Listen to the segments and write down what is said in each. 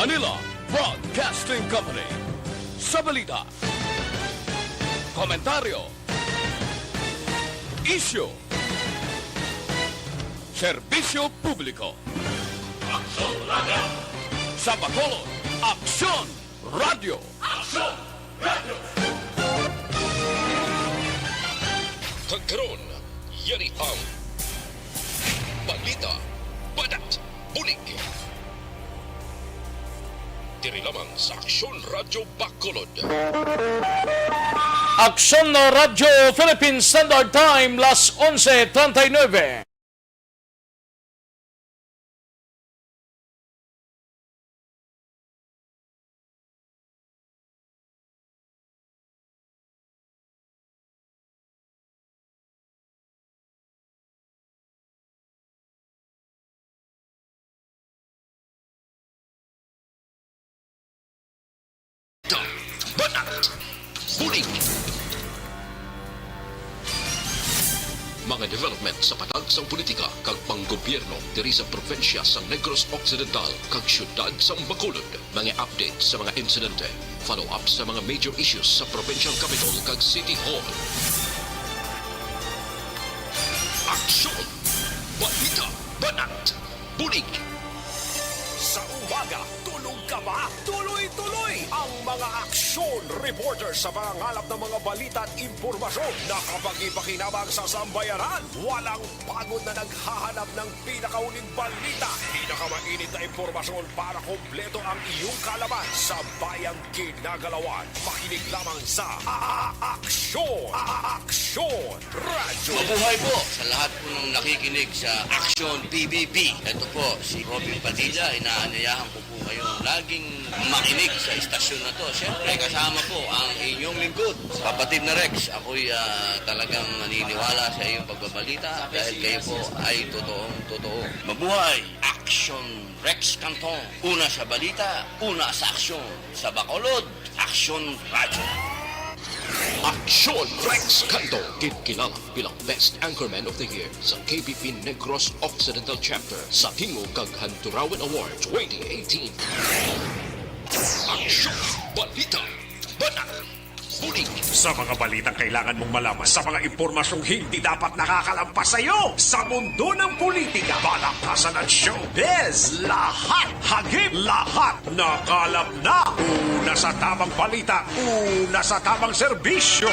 Manila Broadcasting Company. Sa balita, komentaryo, isyu, serbisyo publiko. Aksyon Radio. Sa Bacolod, Aksyon Radio. Aksyon Radio. Kagkaroon, yari ang Balita, Banat, Bulig. Diri lamang sa Aksyon Radio Bacolod. Aksyon Radio Philippine Standard Time, las 11:39. Banat, Bulig. Mga development sa patag sang politika kag panggobyerno diri sa probinsya sang Negros Occidental kag syudad sang Bacolod. Mga update sa mga insidente, follow up sa mga major issues sa provincial capital kag City Hall. Aksyon, Balita, Banat, Bulig. Sa umaga, tulog ka ba? Tuloy-tuloy ang mga aksyon reporter sa mga ngalap ng mga balita at impormasyon na kapag ipakinabang sa sambayanan, walang pagod na naghahanap ng pinakauling balita. Pinakamainit na impormasyon para kompleto ang iyong kalaman sa bayang kinagalawan. Makinig lamang sa Aksyon! Aksyon Radio! Mabuhay po sa lahat po ng nakikinig sa Aksyon PBB. Ito po si Robin Padilla. Inaanyayahan ko po kayong laging makinig sa istasyon na to. Siyempre kasama po ang inyong lingkod. Kapatid na Rex, ako'y talagang naniniwala sa iyong pagbabalita dahil kayo po ay totoong-totoo. Mabuhay! Aksyon Rex Cantong. Una sa balita, una sa aksyon. Sa Bacolod, Aksyon Radio. Aksyon Rex Cantong, kilala bilang Best Anchorman of the Year sa KBP Negros Occidental Chapter sa Tingog kag Hanturawan Award 2018. Aksyon, Balita, Banat, Bulig. Sa mga balitang kailangan mong malaman, sa mga impormasyong hindi dapat nakakalampas sa iyo, sa mundo ng politika, balakasan at showbiz, lahat, hagip, lahat, nakalap na. Una sa tamang balita, una sa tamang serbisyo.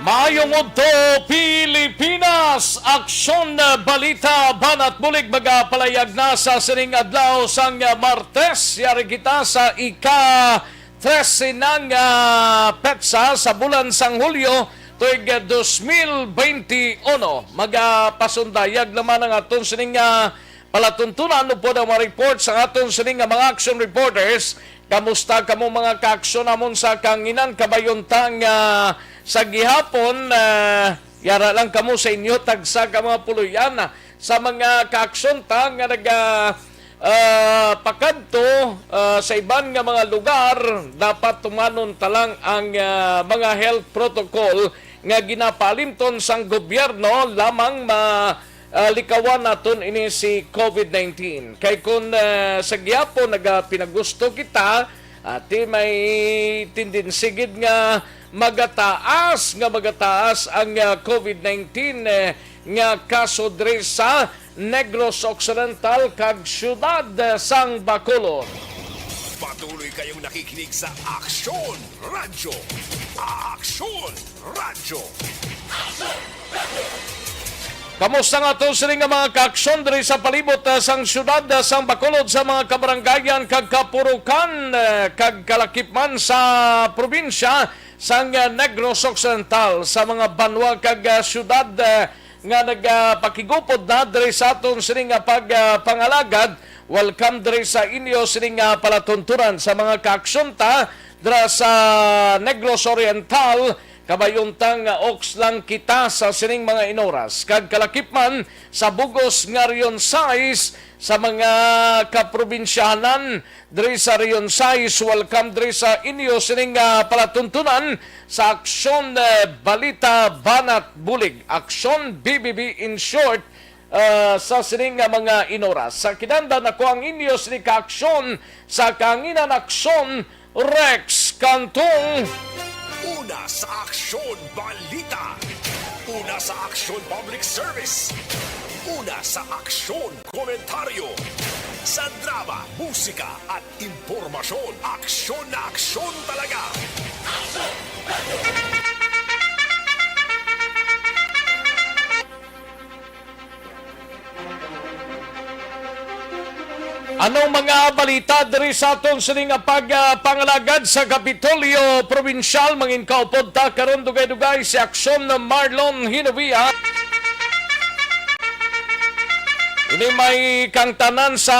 Maayong udto, Pilipinas! Aksyon Balita, Banat, Bulig, magapalayag na sa sining adlaw sang Martes. Yari kita sa ika-13 ng petsa sa bulan sang Hulyo tuig 2021. Magapasundayag naman ang aton sining palatuntunan po ng mga reports sa aton sining mga action reporters. Kamusta kamo mga ka-aksyon namon sa kanginan kabayontang sa gihapon, yara lang kamo sa inyo, tagsa ka mga puluyan sa mga ka-aksyon ta nga pakadto sa iban nga mga lugar, dapat tumanon talang ang mga health protocol nga ginapalimton sang gobyerno lamang likawan naton ini si COVID-19. Kay kung sa gihapon pinaggusto kita, ati may tindinsigid nga magataas ang COVID-19 nga kaso diri sa Negros Occidental kag syudad sang Bacolod. Patuloy kayong nakikinig sa Aksyon Radio. Aksyon Radio. Kamusta nga to sining nga mga ka-aksyon diri sa palibot sang syudad sang Bacolod, sa mga kabaranggayan kag kapurukan kag kalakipman sa probinsya sang Negros Occidental, sa mga banwa kag syudad nga nagpakigupod na diri sa aton sining nga pagpangalagad. Welcome diri sa inyo sining nga palatunturan sa mga ka-aksyon ta dira sa Negros Oriental kabayuntang oks lang kita sa sining mga inoras. Kag kalakip man sa bugos nga riyon size sa mga kaprobinsyanan diri sa riyon size. Welcome diri sa inyo sining palatuntunan sa Aksyon Balita Banat Bulig. Aksyon BBB in short, sa sining mga inoras. Sa kinanda na ko ang inyo sining ka-aksyon sa kanginan aksyon Rex Cantong. Una sa Aksyon Balita. Una sa Aksyon Public Service. Una sa Aksyon Komentaryo. Sa drama, musika at impormasyon. Aksyon na aksyon talaga. Anong mga balita diri sa aton sining pagpangalagad sa Kapitolyo Provincial? Mangin kaupod ta karon dugay-dugay si Aksyon na Marlon Hinovia. Ini may kangtanan sa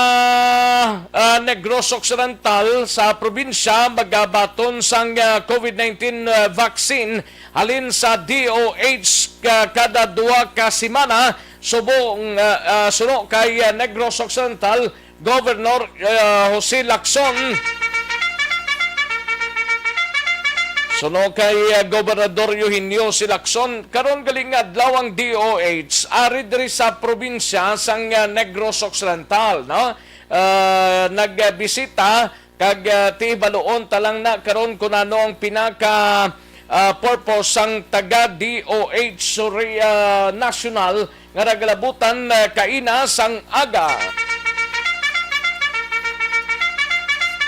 Negros Occidental sa probinsya magabaton sang COVID-19 vaccine halin sa DOH kada 2 ka semana subong suno kay Negros Occidental Governor Jose Lacson. Suno kay Gobernador Eugenio si Lacson, karon galing adlaw ang DOH ari diri sa probinsya sang Negros Occidental, no? Nagbisita kag tibaluon talang na karon kun ano ang pinaka purpose sang taga DOH National nga naglabutan kaina sang aga.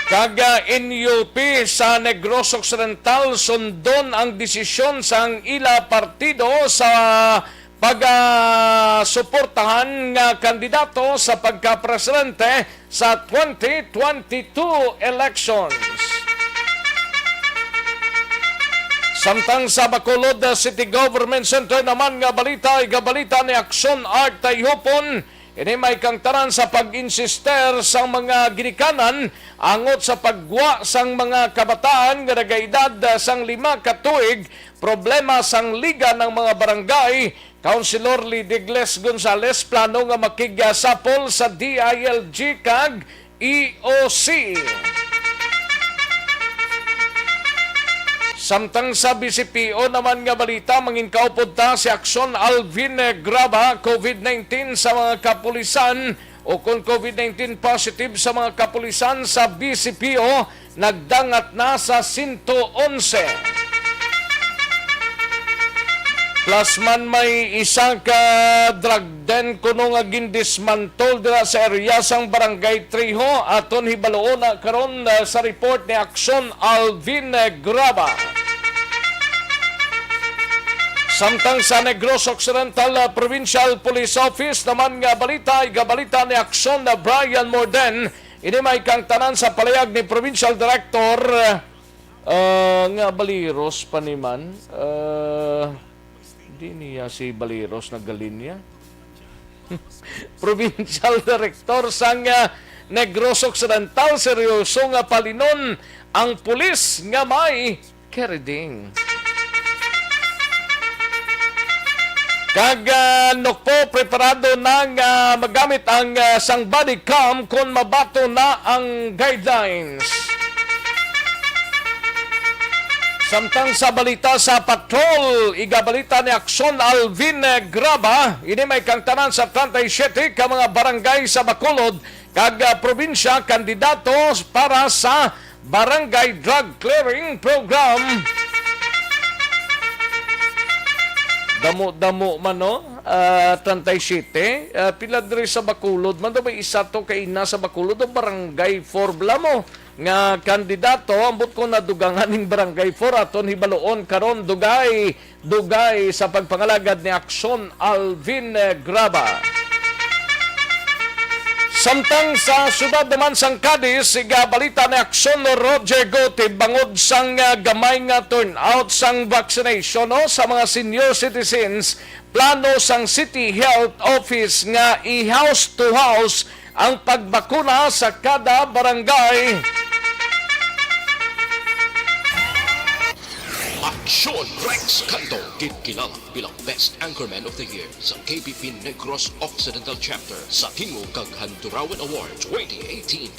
Kaga NUP sa Negros Occidental sundon ang desisyon sang ila partido sa pagsuportahan nga kandidato sa pagkapresidente sa 2022 elections. Samtang sa Bacolod City Government Center naman nga balita ay gabalita ni Aksyon Art Tayhopon. Ini may kangtaran sa pag-insister sa mga ginikanan angot sa pagwa sang mga kabataan nga nagaedad sang 5 ka tuig, problema sang liga ng mga barangay. Councilor Lidigles Gonzales plano nga makigasapol sa DILG kag EOC. Samtang sa BCPO naman nga balita, mangin kaupod ta si Aksyon Alvin Graba, COVID-19 sa mga kapulisan o kung COVID-19 positive sa mga kapulisan sa BCPO, nagdangat na sa 111. Plus man may isa ka drug den kuno nga gindismantol dira sa area sang Barangay Triho aton hibaluon na karon sa report ni Aksyon Alvin Graba. Samtang sa Negros Occidental Provincial Police Office naman nga balita ay gabalita ni Aksyon na Brian Morden. Ini may kangtanan sa palayag ni Provincial Director nga Baliros paniman. Di niya si Baliros nagalinya. Provincial Director sang Negros Occidental seryoso nga palinon ang pulis nga may kereding. Kag nokpo preparado nang magamit ang sang body cam kung mabato na ang guidelines. Samtang sa balita sa patrol, igabalita ni Aksyon Alvin Graba, ini may kangtanan sa 37 ka mga barangay sa Bacolod kag probinsya kandidato para sa Barangay Drug Clearing Program. Damo man no, 37, pila diri sa Bacolod, man may isa to kay ina sa Bacolod, o Barangay 4 blamo nga kandidato, ambot ko na dugangan ning Barangay 4 aton hibaluon karon dugay sa pagpangalagad ni Aksyon Alvin Graba. Samtang sa syudad naman sang Cadiz, balita ni Aksyon Roger Gotti bangod sang gamay nga turnout sang vaccination sa mga senior citizens. Plano sang City Health Office nga i-house to house ang pagbakuna sa kada barangay. Aksyon Rex Cantong, kilala bilang Best Anchorman of the Year sa KBP Negros Occidental Chapter sa Hingog kag Handurawan Awards 2018.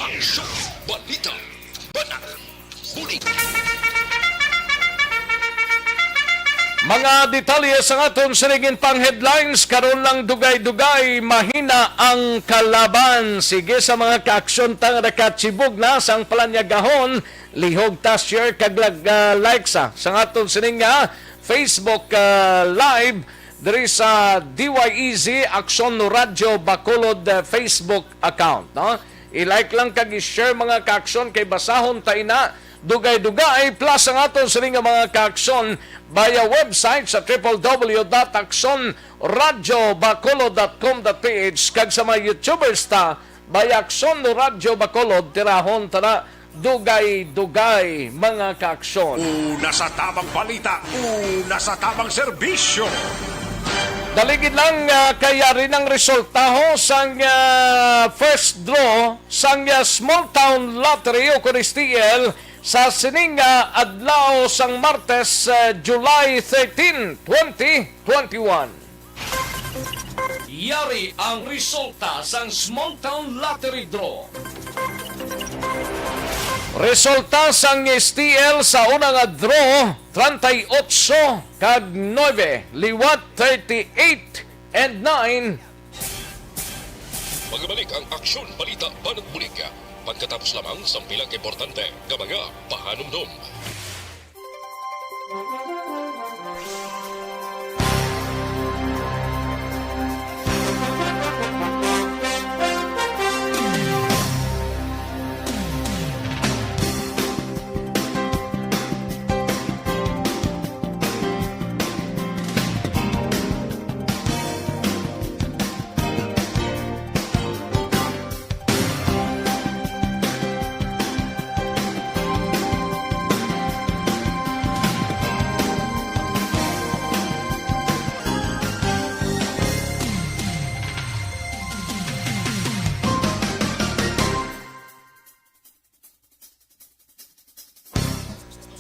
Aksyon, Balita, Banat, Bulig. Mga detalye sa aton sinigin pang headlines, karon lang dugay-dugay, mahina ang kalaban. Sige sa mga kaaksyon tang nakatsibog na sang palanyagahon, lihog ta share kag like sa aton sining Facebook live diri sa DYEZ Aksyon Radyo Bacolod Facebook account. No? I-like lang kag i-share mga kaaksyon kay basahon ta ina dugay-dugay plus ang aton sining mga kaaksyon via website sa www.aksonradiobacolod.com.ph kag sa mga YouTubers ta via Aksyon Radyo Bacolod tirahon tara dugay-dugay mga kaaksyon. Una sa tamang balita, una sa tamang serbisyo. Daligid lang kaya rin ang resultaho sang first draw sang Small Town Lottery o Coristiel sa sining adlaw sang Martes, July 13, 2021. Yari ang resulta sang Small Town Lottery Draw. Resulta sang STL sa unang draw 38 kag 9, liwat 38 and 9. Magbalik ang Aksyon Balita Banat Bulig. Pagkatapos lamang sa pilang importante nga mga pahanumdum.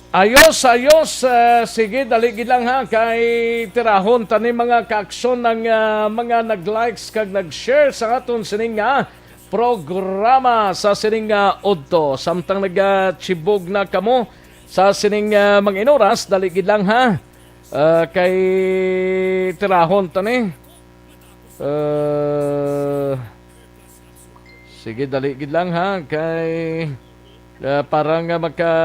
Ayos. Sige, daligid lang ha. Kay tirahon tani mga kaaksyon ng mga nag-likes kag nag-share sa aton sining programa sa sining udto. Samtang nag-chibog na kamo sa sining mga inoras, daligid lang ha. Kay tirahon tani. Sige, daligid lang ha. Kay parang magka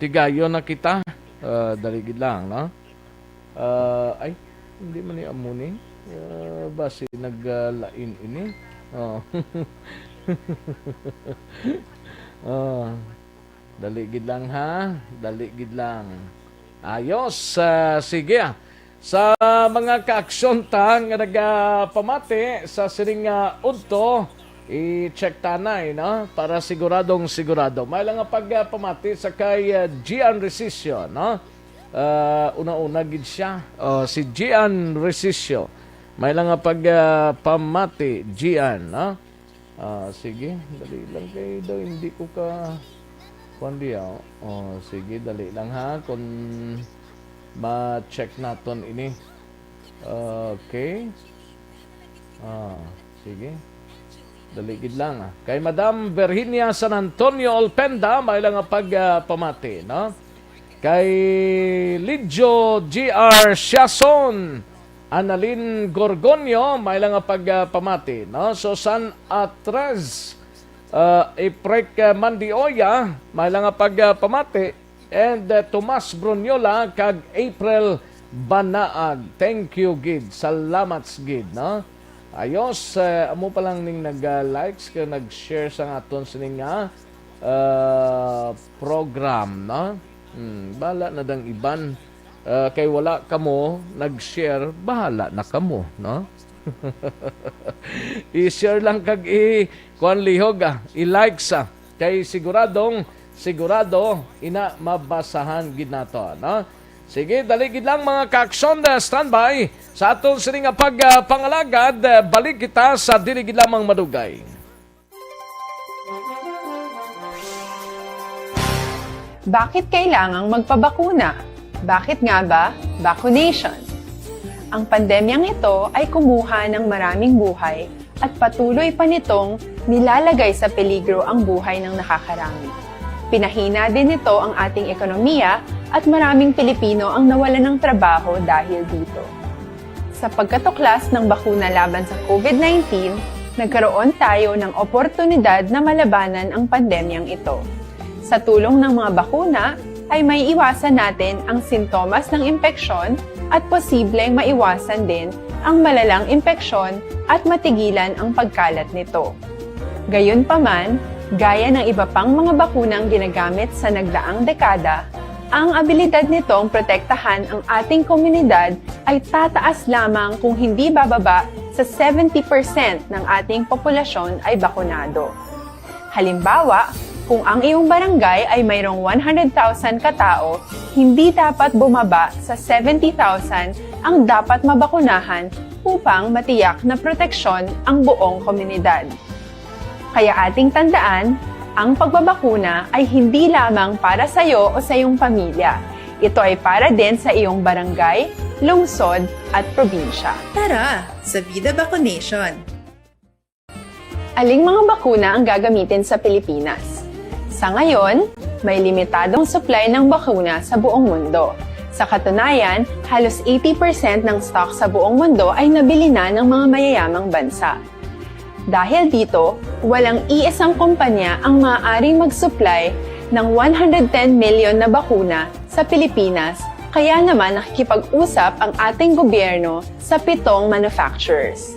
tigayo na kita. Daligid lang, no? Ay, hindi man ni amuni. Basi naglain ini. Oh. Daligid lang ha. Daligid lang. Ayos. Sige. Sa mga kaaksyon ta nga nagapamati sa siring udto, i-check tanay, no? Para siguradong sigurado. May lang nga pagpamati sa kay Gian Resisio, no? Una-una gid siya. Si Gian Resisio. May lang nga pagpamati, Gian, no? Sige, dali lang kay daw. Hindi ko ka kuandiya. Sige, dali lang ha. Kung ma-check naton ini. Okay. Sige. Daligid lang. Kay Madam Virginia San Antonio Olpenda, may lang nga pagpamati, no? Kay Lidjo GR Siason, Annalyn Gorgonio, may lang nga pagpamati, no? Susan Atres, Iprek Mandioya, may lang nga pagpamati, and Tomas Brunyola kag April Banaag. Thank you, gid. Salamat, gid, no? Ayos, amo pa lang ning nag-likes ka nag-share sa aton sining program, no? Bahala na dang iban. Kay wala kamo nag-share, bahala na kamo, no? I-share lang kag kuan lihog i-like sa kay sigurado ina mabasahan gid nato, no? Sige, daligid lang mga kaaksyon, standby sa atong sining pagpangalagad. Balik kita sa diligid lamang madugay. Bakit kailangang magpabakuna? Bakit nga ba vaccination? Ang pandemyang ito ay kumuha ng maraming buhay at patuloy pa nitong nilalagay sa peligro ang buhay ng nakakarami. Pinahina din nito ang ating ekonomiya at maraming Pilipino ang nawalan ng trabaho dahil dito. Sa pagkatuklas ng bakuna laban sa COVID-19, nagkaroon tayo ng oportunidad na malabanan ang pandemyang ito. Sa tulong ng mga bakuna, ay may iwasan natin ang sintomas ng impeksyon at posibleng maiwasan din ang malalang impeksyon at matigilan ang pagkalat nito. Gayunpaman, gaya ng iba pang mga bakunang ginagamit sa nagdaang dekada, ang abilidad nitong protektahan ang ating komunidad ay tataas lamang kung hindi bababa sa 70% ng ating populasyon ay bakunado. Halimbawa, kung ang iyong barangay ay mayroong 100,000 katao, hindi dapat bumaba sa 70,000 ang dapat mabakunahan upang matiyak na proteksyon ang buong komunidad. Kaya ating tandaan, ang pagbabakuna ay hindi lamang para sa iyo o sa iyong pamilya. Ito ay para din sa iyong barangay, lungsod at probinsya. Tara, sa Vida Vaccination! Aling mga bakuna ang gagamitin sa Pilipinas? Sa ngayon, may limitadong supply ng bakuna sa buong mundo. Sa katunayan, halos 80% ng stock sa buong mundo ay nabili na ng mga mayayamang bansa. Dahil dito, walang iisang kumpanya ang maaaring mag-supply ng 110 million na bakuna sa Pilipinas, kaya naman nakikipag-usap ang ating gobyerno sa 7 manufacturers.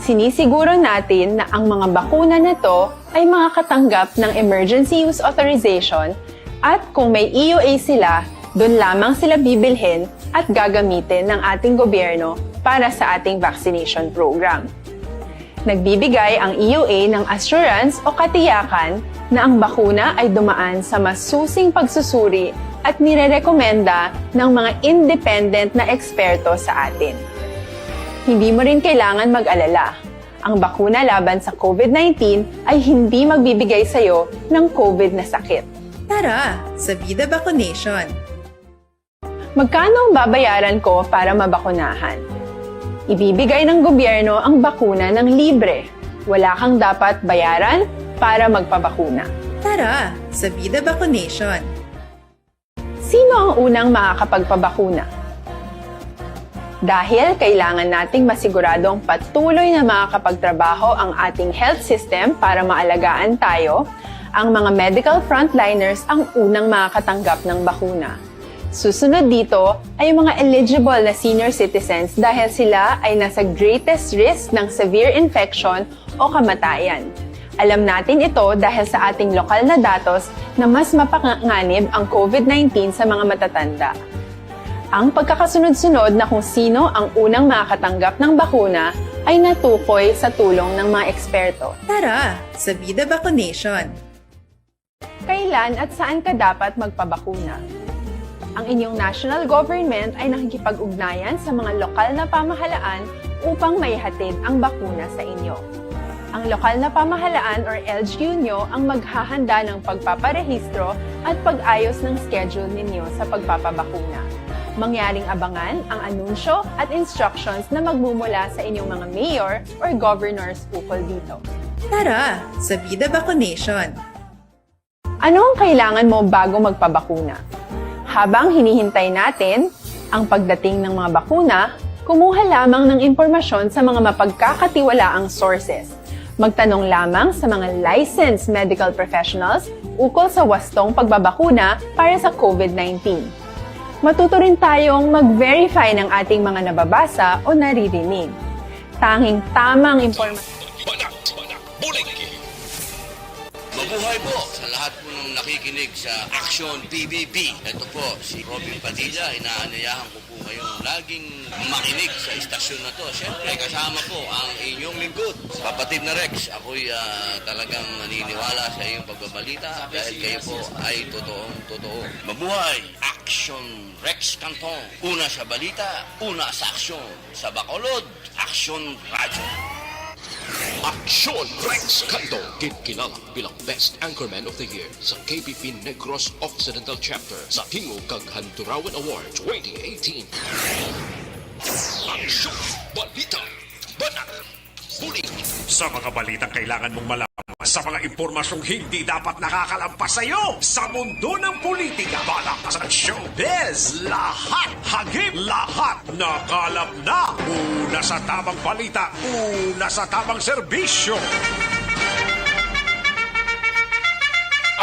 Sinisiguro natin na ang mga bakuna na ito ay makakatanggap ng Emergency Use Authorization at kung may EUA sila, doon lamang sila bibilhin at gagamitin ng ating gobyerno para sa ating vaccination program. Nagbibigay ang EUA ng assurance o katiyakan na ang bakuna ay dumaan sa masusing pagsusuri at nirerekomenda ng mga independent na eksperto sa atin. Hindi mo rin kailangan mag-alala. Ang bakuna laban sa COVID-19 ay hindi magbibigay sa iyo ng COVID na sakit. Tara, sa Vida Vaccination! Magkano ang babayaran ko para mabakunahan? Ibibigay ng gobyerno ang bakuna ng libre. Wala kang dapat bayaran para magpabakuna. Tara, sa Vida Vaccination! Sino ang unang makakapagpabakuna? Dahil kailangan nating masiguradong patuloy na makakapagtrabaho ang ating health system para maalagaan tayo, ang mga medical frontliners ang unang makakatanggap ng bakuna. Susunod dito ay mga eligible na senior citizens dahil sila ay nasa greatest risk ng severe infection o kamatayan. Alam natin ito dahil sa ating lokal na datos na mas mapanganib ang COVID-19 sa mga matatanda. Ang pagkakasunod-sunod na kung sino ang unang makakatanggap ng bakuna ay natukoy sa tulong ng mga eksperto. Tara, sa Vida Vaccination! Kailan at saan ka dapat magpabakuna? Ang inyong national government ay nakikipag-ugnayan sa mga lokal na pamahalaan upang maihatid ang bakuna sa inyo. Ang lokal na pamahalaan or LGU nyo ang maghahanda ng pagpaparehistro at pag-ayos ng schedule ninyo sa pagpapabakuna. Mangyaring abangan ang anunsyo at instructions na magmumula sa inyong mga mayor or governors ukol dito. Tara, sa Vida Vaccination! Ano ang kailangan mo bago magpabakuna? Habang hinihintay natin ang pagdating ng mga bakuna, kumuha lamang ng impormasyon sa mga mapagkakatiwalaang sources. Magtanong lamang sa mga licensed medical professionals ukol sa wastong pagbabakuna para sa COVID-19. Matuto rin tayong mag-verify ng ating mga nababasa o naririnig. Tanging tamang impormasyon. Banat, Bulig. Mabuhay po sa lahat po ng nakikinig sa Aksyon PBB. Ito po, si Robin Padilla. Inaanyayahan ko po kayong laging makinig sa istasyon na to. Siyempre, kasama po ang inyong lingkod. Kapatid na Rex, ako'y talagang naniniwala sa iyong pagbabalita dahil kayo po ay totoong-totoo. Mabuhay! Aksyon Rex Cantong. Una sa balita, una sa aksyon. Sa Bacolod, Aksyon Radio. Aksyon Rex Cantong, kilala bilang Best Anchorman of the Year sa KBP Negros Occidental Chapter sa Tingog kag Handurawan Award 2018. Aksyon, balita, banat, bulig. Sa mga balitang kailangan mong malaman, sa mga impormasyong hindi dapat nakakalampas sa iyo, sa mundo ng politika, balak sa showbiz, lahat, hagip, lahat, nakalap na. Una sa tamang balita, una sa tamang serbisyo.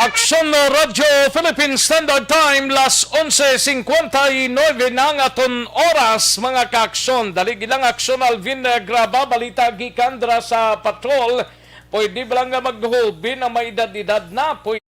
Aksyon Radio Philippine Standard Time, las 11:59 na ang aton oras, mga kaaksyon. Dali gilang aksyon Alvin Graba, balita gikandra sa patrol. Pwede ba lang nga mag-hold na may edad-edad na? Pwede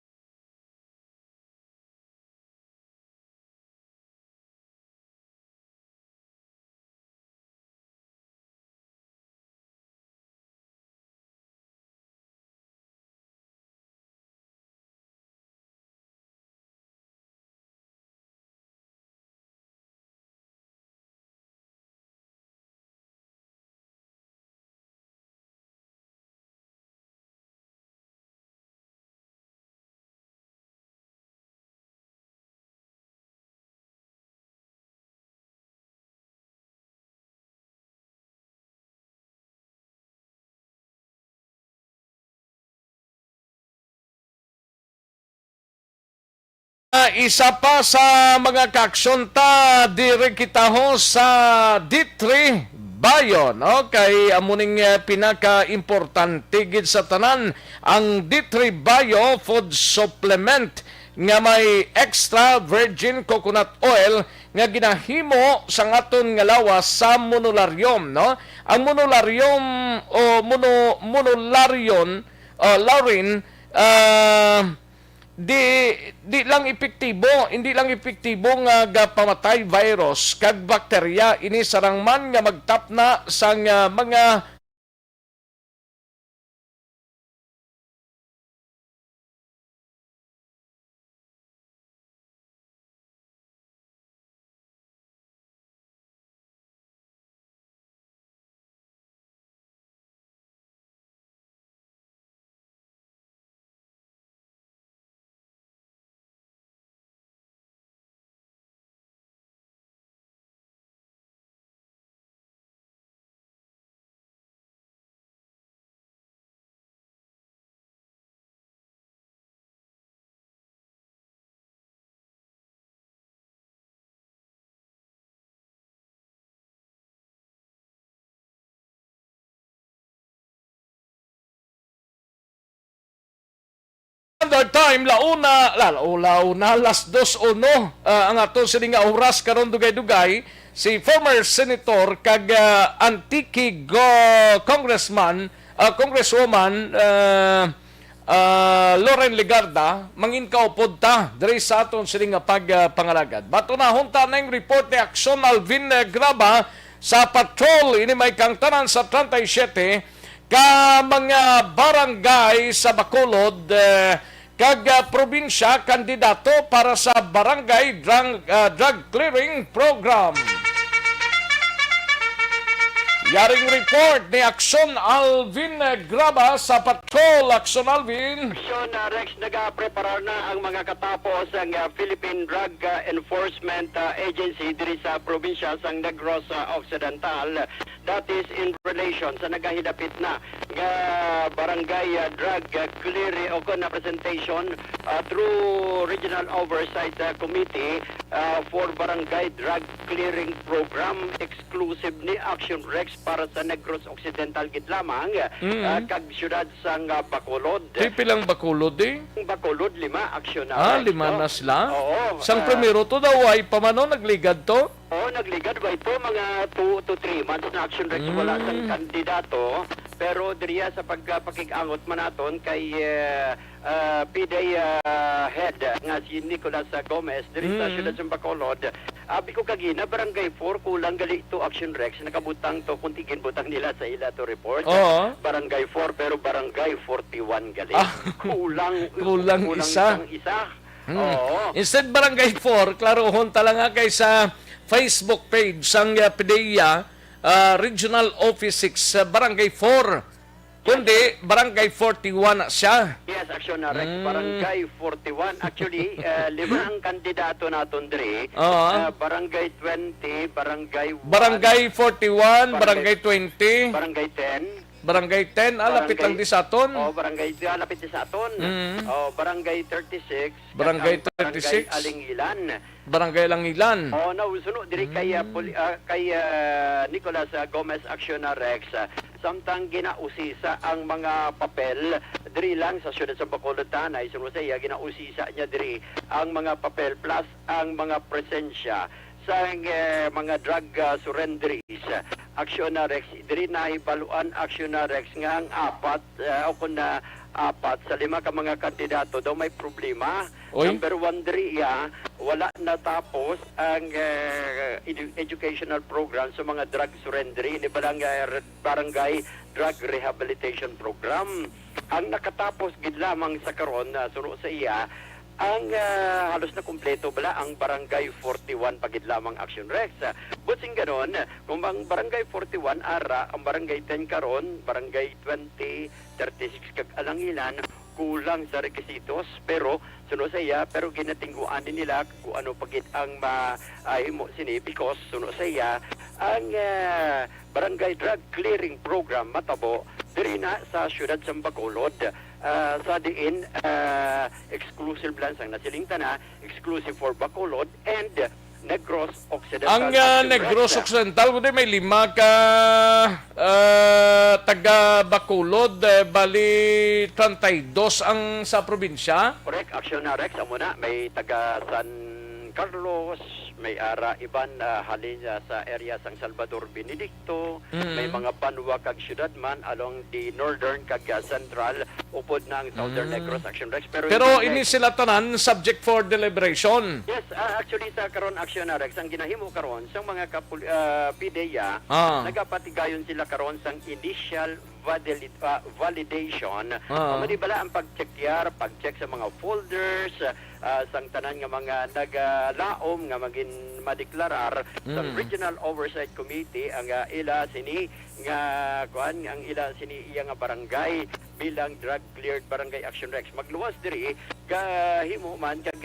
isa pa sa mga kaaksyon ta dire kita ho sa D3 Bayo, no? Kay amuning pinaka-importante gid sa tanan ang D3 Bayo food supplement nga may extra virgin coconut oil nga ginahimo sa ngaton nga lawas sa monolarium, no? Ang monolarium o monolarion laurin di lang epektibo, hindi lang epektibo nga pamatay virus kag bakterya, ini sarang man nga magtapna sang mga Standard Time, launa, las 2:01 ang ato sining nga oras karon dugay-dugay si former senator kag antiki congresswoman Loren Legarda mangin kaupod ta diri sa aton sining nga pagpangalagad. Bato na hunta na yung report ni Aksyon Alvin Graba sa patrol ini may kang tanan sa 37 ka mga barangay sa Bacolod kag probinsya kandidato para sa barangay drug clearing program. Yaring report ni Aksyon Alvin Graba sa patrol. Aksyon Alvin. Aksyon Rex, nag-preparar na ang mga katapos ang Philippine Drug Enforcement Agency diri sa probinsya sang Negros Occidental. That is in relation sa nagahidapit na nga barangay drug clearing o na presentation through Regional Oversight Committee for Barangay Drug Clearing Program exclusive ni Aksyon Rex para sa Negros Occidental gid lamang kag syudad sang Bacolod. Pilang Bacolod Bacolod 5 aksyon na. 5 na sila? Oo. Sang primero to daw ay pamano nagligad to? Oo, nagligad ba ito mga 2 to 3 months na Aksyon Rex wala sang kandidato, pero diriya sa pagpakikangot manaton kay PDA head nga si Nicolas Gomez diri sa syudad sa Bacolod. Abi ko kagina barangay 4 kulang gali ito Aksyon Rex nakabutang to kuntigin butang nila sa ila to report. Oo. Barangay 4 pero barangay 41 gali. Kulang isa. Oo. Instead barangay 4, klarohon talaga kay sa Facebook page sang PDEA Regional Office 6 Barangay 4. Kundi Barangay 41 na siya. Yes, Aksyon na Rex, Barangay 41. Actually, 5 ang kandidato naton diri. Barangay 20, Barangay 1, Barangay 41, Barangay 20, Barangay 10. Barangay 10, lapit lang di sa aton. Barangay lapit di sa aton. Barangay 36. Barangay Barangay 36. Alingilan. Barangay Langilan. Sunod diri kay Nicolas Gomez Aksyon na Rex. Samtang ginausisa ang mga papel diri lang sa siyudad sa Bacolod Tanay, sunod sa iya ginausisa niya diri ang mga papel plus ang mga presensya sa mga drug surrenderies. Aksyon na Rex diri na ibaluan Aksyon na Rex nga ang apat sa 5 ka mga kandidato daw may problema. Oy. Number 1 diri wala natapos ang educational program sa mga drug surrendery ni barangay drug rehabilitation program. Ang nakatapos gid lamang sa karon suno sa iya ang halos na kumpleto bala ang Barangay 41 pagid lamang Action Rex. Butsing ganon, kung ang Barangay 41 ara, ang Barangay 10 karon, Barangay 20, 36 kag Alangilan, kulang sa requisitos pero suno sa iya pero ginatingguan din nila kung ano pagid ang mahimo sini because suno sa iya ang Barangay Drug Clearing Program matabo diri na sa siyudad sa Bacolod. Sa diin exclusive lands ang nasilingta na exclusive for Bacolod and Negros Occidental. Ang Negros Occidental, may 5 ka taga Bacolod, bali 32 ang sa probinsya. Correct, Aksyon na Rex, amo na, may taga San Carlos, may iban halin sa area San Salvador Benedicto, may mga banwa kag syudad man along the northern kag central upod na ang Southern Negros Action Rex. Pero ini sila tanan subject for deliberation. Yes, actually sa karon Action na Rex ang ginahimo karon sa mga PDEA, nagapatigayon sila karon sang initial validation. Manibala ang pag-check sa mga folders, sang tanan nga mga nagalaom nga maging madeklarar sa Regional Oversight Committee ang ila sini nga kuan ang ila sini iya nga barangay bilang drug cleared barangay Action Rex. Magluwas diri kahimo man kag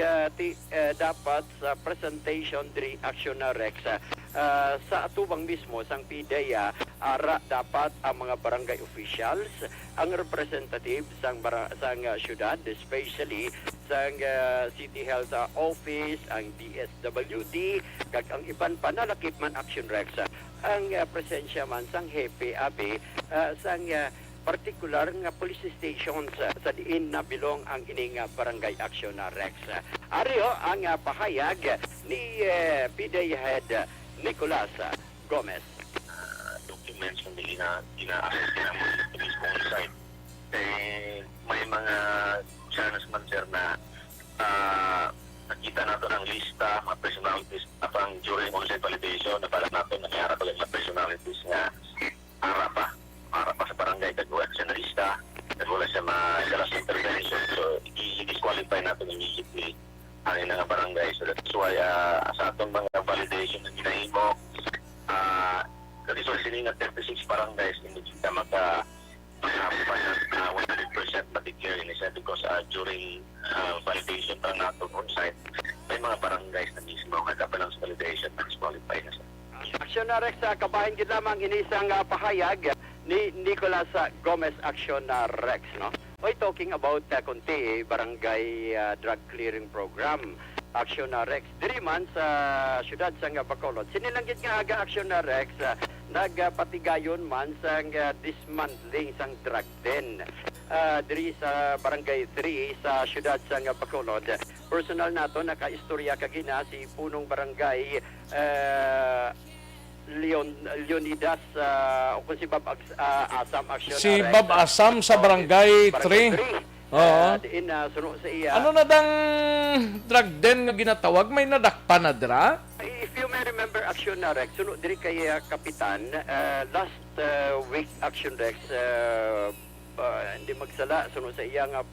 dapat sa presentation diri Action na Rex sa atubang mismo sang PDEA ara dapat ang mga barangay officials, ang representative sang syudad, especially sang City Health Office, ang DSWD, kag ang iban pa nalakip man Action Rex, ang presensya man sang hepe abi sang particular nga police stations sa diin na bilong ang ining barangay Action na Rex. Ariyo ang pahayag ni PDEA Head Nicolas Gomez. Documents kung ina-assess namin sa mismo on site. May mga channels man sir na nakita natin ang lista, mga personalities apang during on-site validation na pala natin nangyara ko mga personalities nga para pa sa barangay kagawin siya na lista nagwala siya sa last intervention so i-disqualify natin immediately ang ilang barangay. So that's why sa atong mga validation na ginahimo resource nga 36 barangays hindi kita makapapan na 100% ma-declare in isa because during validation pa natin on site may mga barangays na mismo kagabalang sa validation na disqualify na siya. Aksyon na Rex, kabahin gid lamang inisang pahayag ni Nicolas Gomez Aksyon na Rex, no? Oy, talking about kunti barangay drug clearing program Aksyon na Rex diri man sa syudad sa Bacolod. Sinilanggit nga aga Aksyon na Rex nagpatigayon man sa dismantling sang drug den diri sa barangay 3 sa syudad sa Bacolod. Personal nato nakaistorya kagina si punong barangay Leonidas o kung si Bob Asam Aksyon Si Bob Asam sa barangay 3. Oo. Diin suno sa iya. Ano na dang drug den nga ginatawag? May nadakpa na dra? If you may remember Aksyon na Rex, suno diri kay Kapitan, last week Aksyon Rex, hindi magsala, suno sa iya nga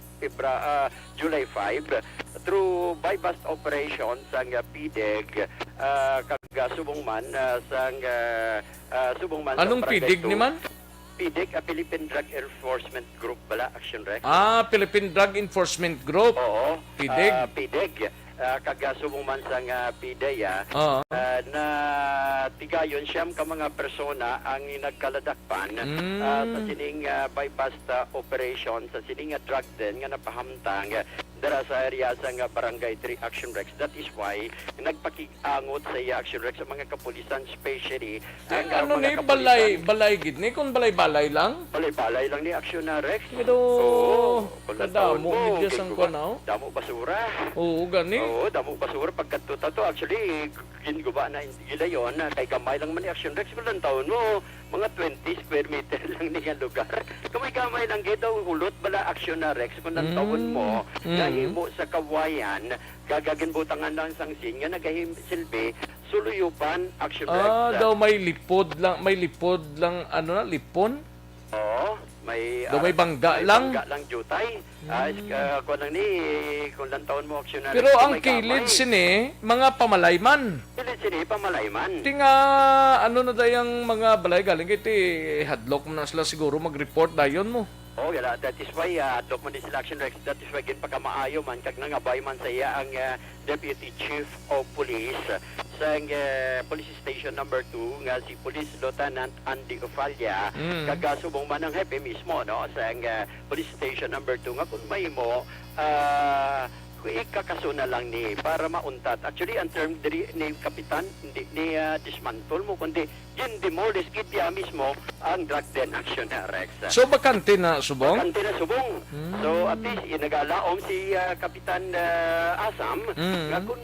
July 5, through bypass operation sang PDEG, kag subong man sang subong man Anong sa pidig ni man? PDEG, Philippine Drug Enforcement Group bala, Aksyon Rex. Philippine Drug Enforcement Group. Oo. PDEG. PDEG. Kagasubong man sa PDEG Oo. na tigayon siyam ka mga persona ang nagkaladakpan sa sining bypass operation sa sining drug den nga napahamtang dara sa area sa Barangay 3 Action Rex. That is why nagpakiangot sa Action Rex sa mga kapulisan, especially Ano ni balay gid ni kung balay lang? Balay lang ni Action Rex. Pero kadamo gid sang kuno. Damo basura. Oo, gani. Oo, damo basura pagkatuta to. Actually, ginguba na gila yon kay gamay lang man ni Action Rex kulang taon mo. Mga 20 square meter lang ni nga lugar. Kamay-kamay lang gid daw ulot bala Action Rex kung taon mo. Himo sa kawayan, gagagin butangan lang sang sin nga nagahimsilbi suluyupan Action Rex. Daw may lipod lang ano na lipon. Oo, may may bangga lang. Bangga lang jutay. Kung lang ni kung lang taon mo Action Rex. Pero ang kilid sini mga pamalayman. Kilid sini pamalayman. Ti nga ano na dayang mga balay galing kiti hadlok mo na sila siguro mag-report dayon mo. Oh, yala, that is why Doc man sila Action Rex, that is why ginpakamaayo man kag nangabay man sa iya ang Deputy Chief of Police sa Police Station number 2 nga si Police Lieutenant Andy Ofalia kagasubong man ang hepe mismo no sa Police Station number 2 nga kung may mo ikakaso na lang ni para mauntat. Actually, ang term diri ni Kapitan, hindi ni dismantle mo, kundi demolish gid ya mismo ang drug den Action Rex. So bakante na subong? Bakante na subong. So at least inagalaom si Kapitan Asam nga kung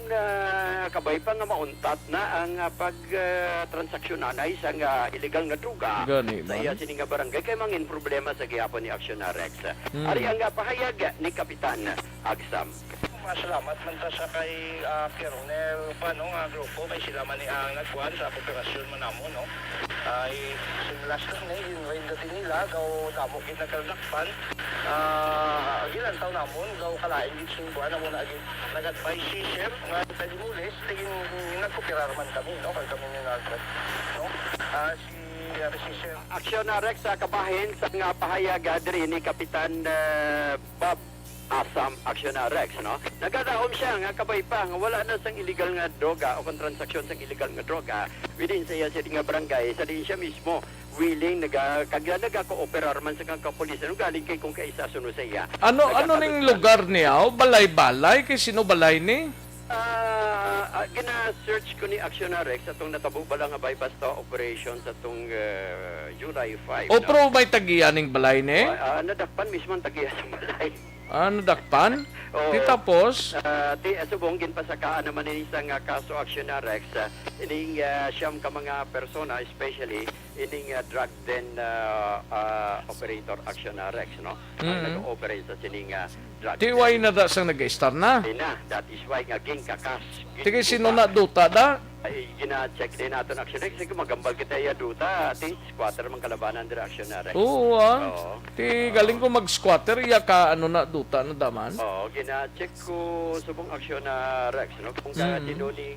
kabay pa nga mauntat na ang pagtransaksyonan ay isang illegal nga druga Gani sa iya sining nga barangay kay mangin problema sa gihapon ni Action Rex. Ari ang pahayag ni Kapitan Agsam. Salamat man ta sa kay Kernel paano nga grupo kay sila man ang nagkuhan sa operasyon man namo no ay similas na yung rain dati nila gaw damo gid nagkalakpan ilan taon namon gaw kalain gid sing buwan mo na gid nag-advise si sir nga talimulis tingin nagkopirar man kami no kay kami ni nagkat no si sir Action Rex sa kabahin sa nga pahayag diri ni Kapitan Bob Asam Action Rex, no? Nagadaom siya nga kabay pa nga wala na sang illegal nga droga o kung transaksyon sang illegal nga droga within sa iya nga barangay sa din siya mismo willing nagka-cooperar man sa kapulisan galing kay kung kaisa suno sa iya. Ano ning lugar niya? Balay-balay kay sino balay ni? Gina-search ko ni Action Rex atong natabo ba lang nga bypass operation sa atong July 5. O pro may tagiya ning balay ni? Nadakpan mismo ang tagiya sa balay. Nadakpan? Di tapos? Subong ginpasakaan naman ini isang kaso Action Rex ining siyam ka mga persona especially ining drug den operator Action Rex no nag-ooperate sa sining drug Di why na da sang nag-star na? That is why nga ginkakas Tigi sino na duta da? ay gina-check din natin Action Rex kasi magambal kita ya duta ati squatter man kalabanan dire Action Rex. Oo Ti galing ko mag-squatter iya ka ano na duta na daman? Oo, gina-check ko subong Action Rex no kung sino ni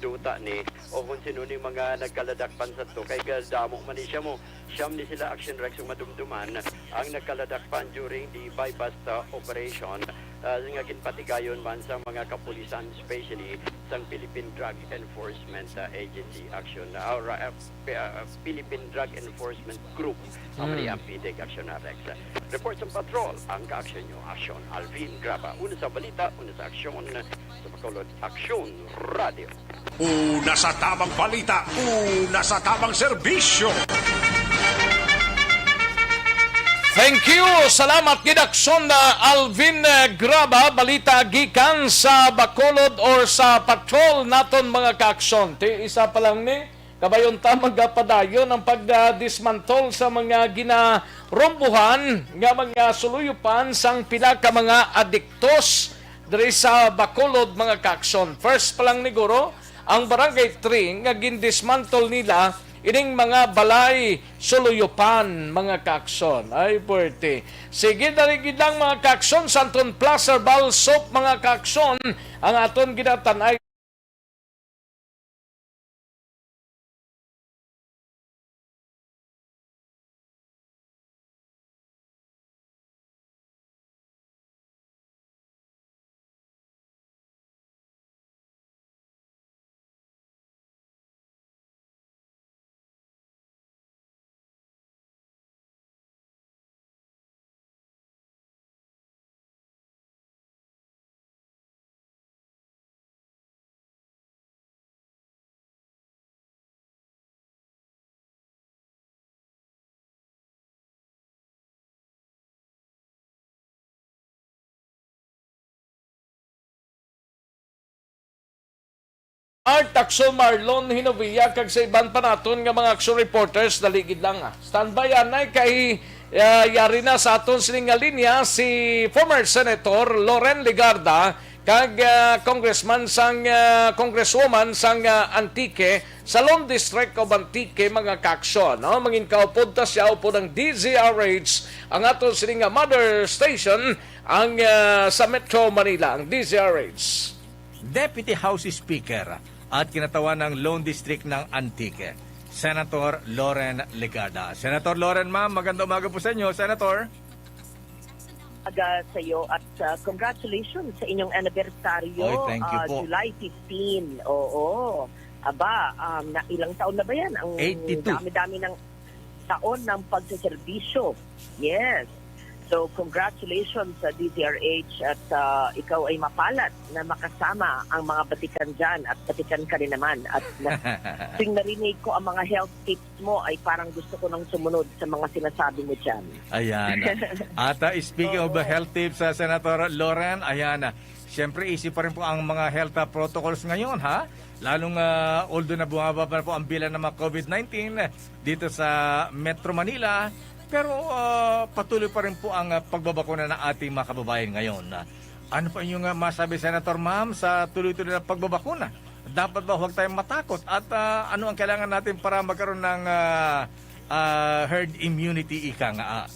duta ni o kung sino ni mga nagkaladakpan sa to kay damo man ni siya mo siyam ni sila Action Rex yung madumduman ang nagkaladakpan during the bypass operation nga ginpatigayon man sa mga kapulisan especially sa Philippine Drug Enforcement Agency Action or Philippine Drug Enforcement Group ang PDEG Action Rex. Reports ng patrol ang ka-action nyo Aksyon Alvin Graba una sa balita una sa aksyon sa Bacolod Aksyon Radio. Una sa tamang balita, una sa tamang serbisyo. Thank you! Salamat gid Aksyon na Alvin Graba, balita gikan sa Bacolod or sa patrol naton mga ka-aksyon. Ti isa pa lang ni kabayon ta magapadayon ang pagdismantol sa mga ginarombuhan nga mga suluyupan sang pila ka mga adiktos diri sa Bacolod mga ka-aksyon. First pa lang ni Guro, ang Barangay 3 nga gindismantol nila ining mga balay suluyupan mga ka-aksyon. Ay puwerte. Sige dali gidang mga ka-aksyon Santon Plaza Balsop mga ka-aksyon ang aton ginatanay Art Aksyon Marlon Hinovilla kag sa iban pa naton nga mga action reporters daligid lang. Standby anay kay yari na sa aton sining nga linya si former Senator Loren Legarda kag congresswoman sang Antique sa Lone District of Antique mga kaaksyon. No? Mangin kaupod ta siya upod ang DZRH ang aton sining nga mother station ang sa Metro Manila, ang DZRH. Deputy House Speaker at kinatawan ng Lone District ng Antique, Senator Loren Legarda. Senator Loren, ma'am, magandang umaga po sa inyo, Senator. Sa iyo at congratulations sa inyong anibersaryo. Oy, thank you po. July 15. Oo. Aba, na ilang taon na ba yan? Ang 82. dami-dami ng taon ng pagseserbisyo. Yes. So, congratulations sa DZRH at ikaw ay mapalat na makasama ang mga batikan dyan at batikan ka rin naman. At tuwing narinig ko ang mga health tips mo ay parang gusto ko nang sumunod sa mga sinasabi mo dyan. Ayan. At speaking of health tips, Senator Loren, ayan, siyempre isip pa rin po ang mga health protocols ngayon, ha? Lalong although na bumababa na po ang bilang ng mga COVID-19 dito sa Metro Manila, pero patuloy pa rin po ang pagbabakuna ng ating mga kababayan ngayon. Ano pa inyong masabi, Senator Ma'am, sa tuloy-tuloy na pagbabakuna? Dapat ba huwag tayong matakot? At ano ang kailangan natin para magkaroon ng herd immunity, ika nga?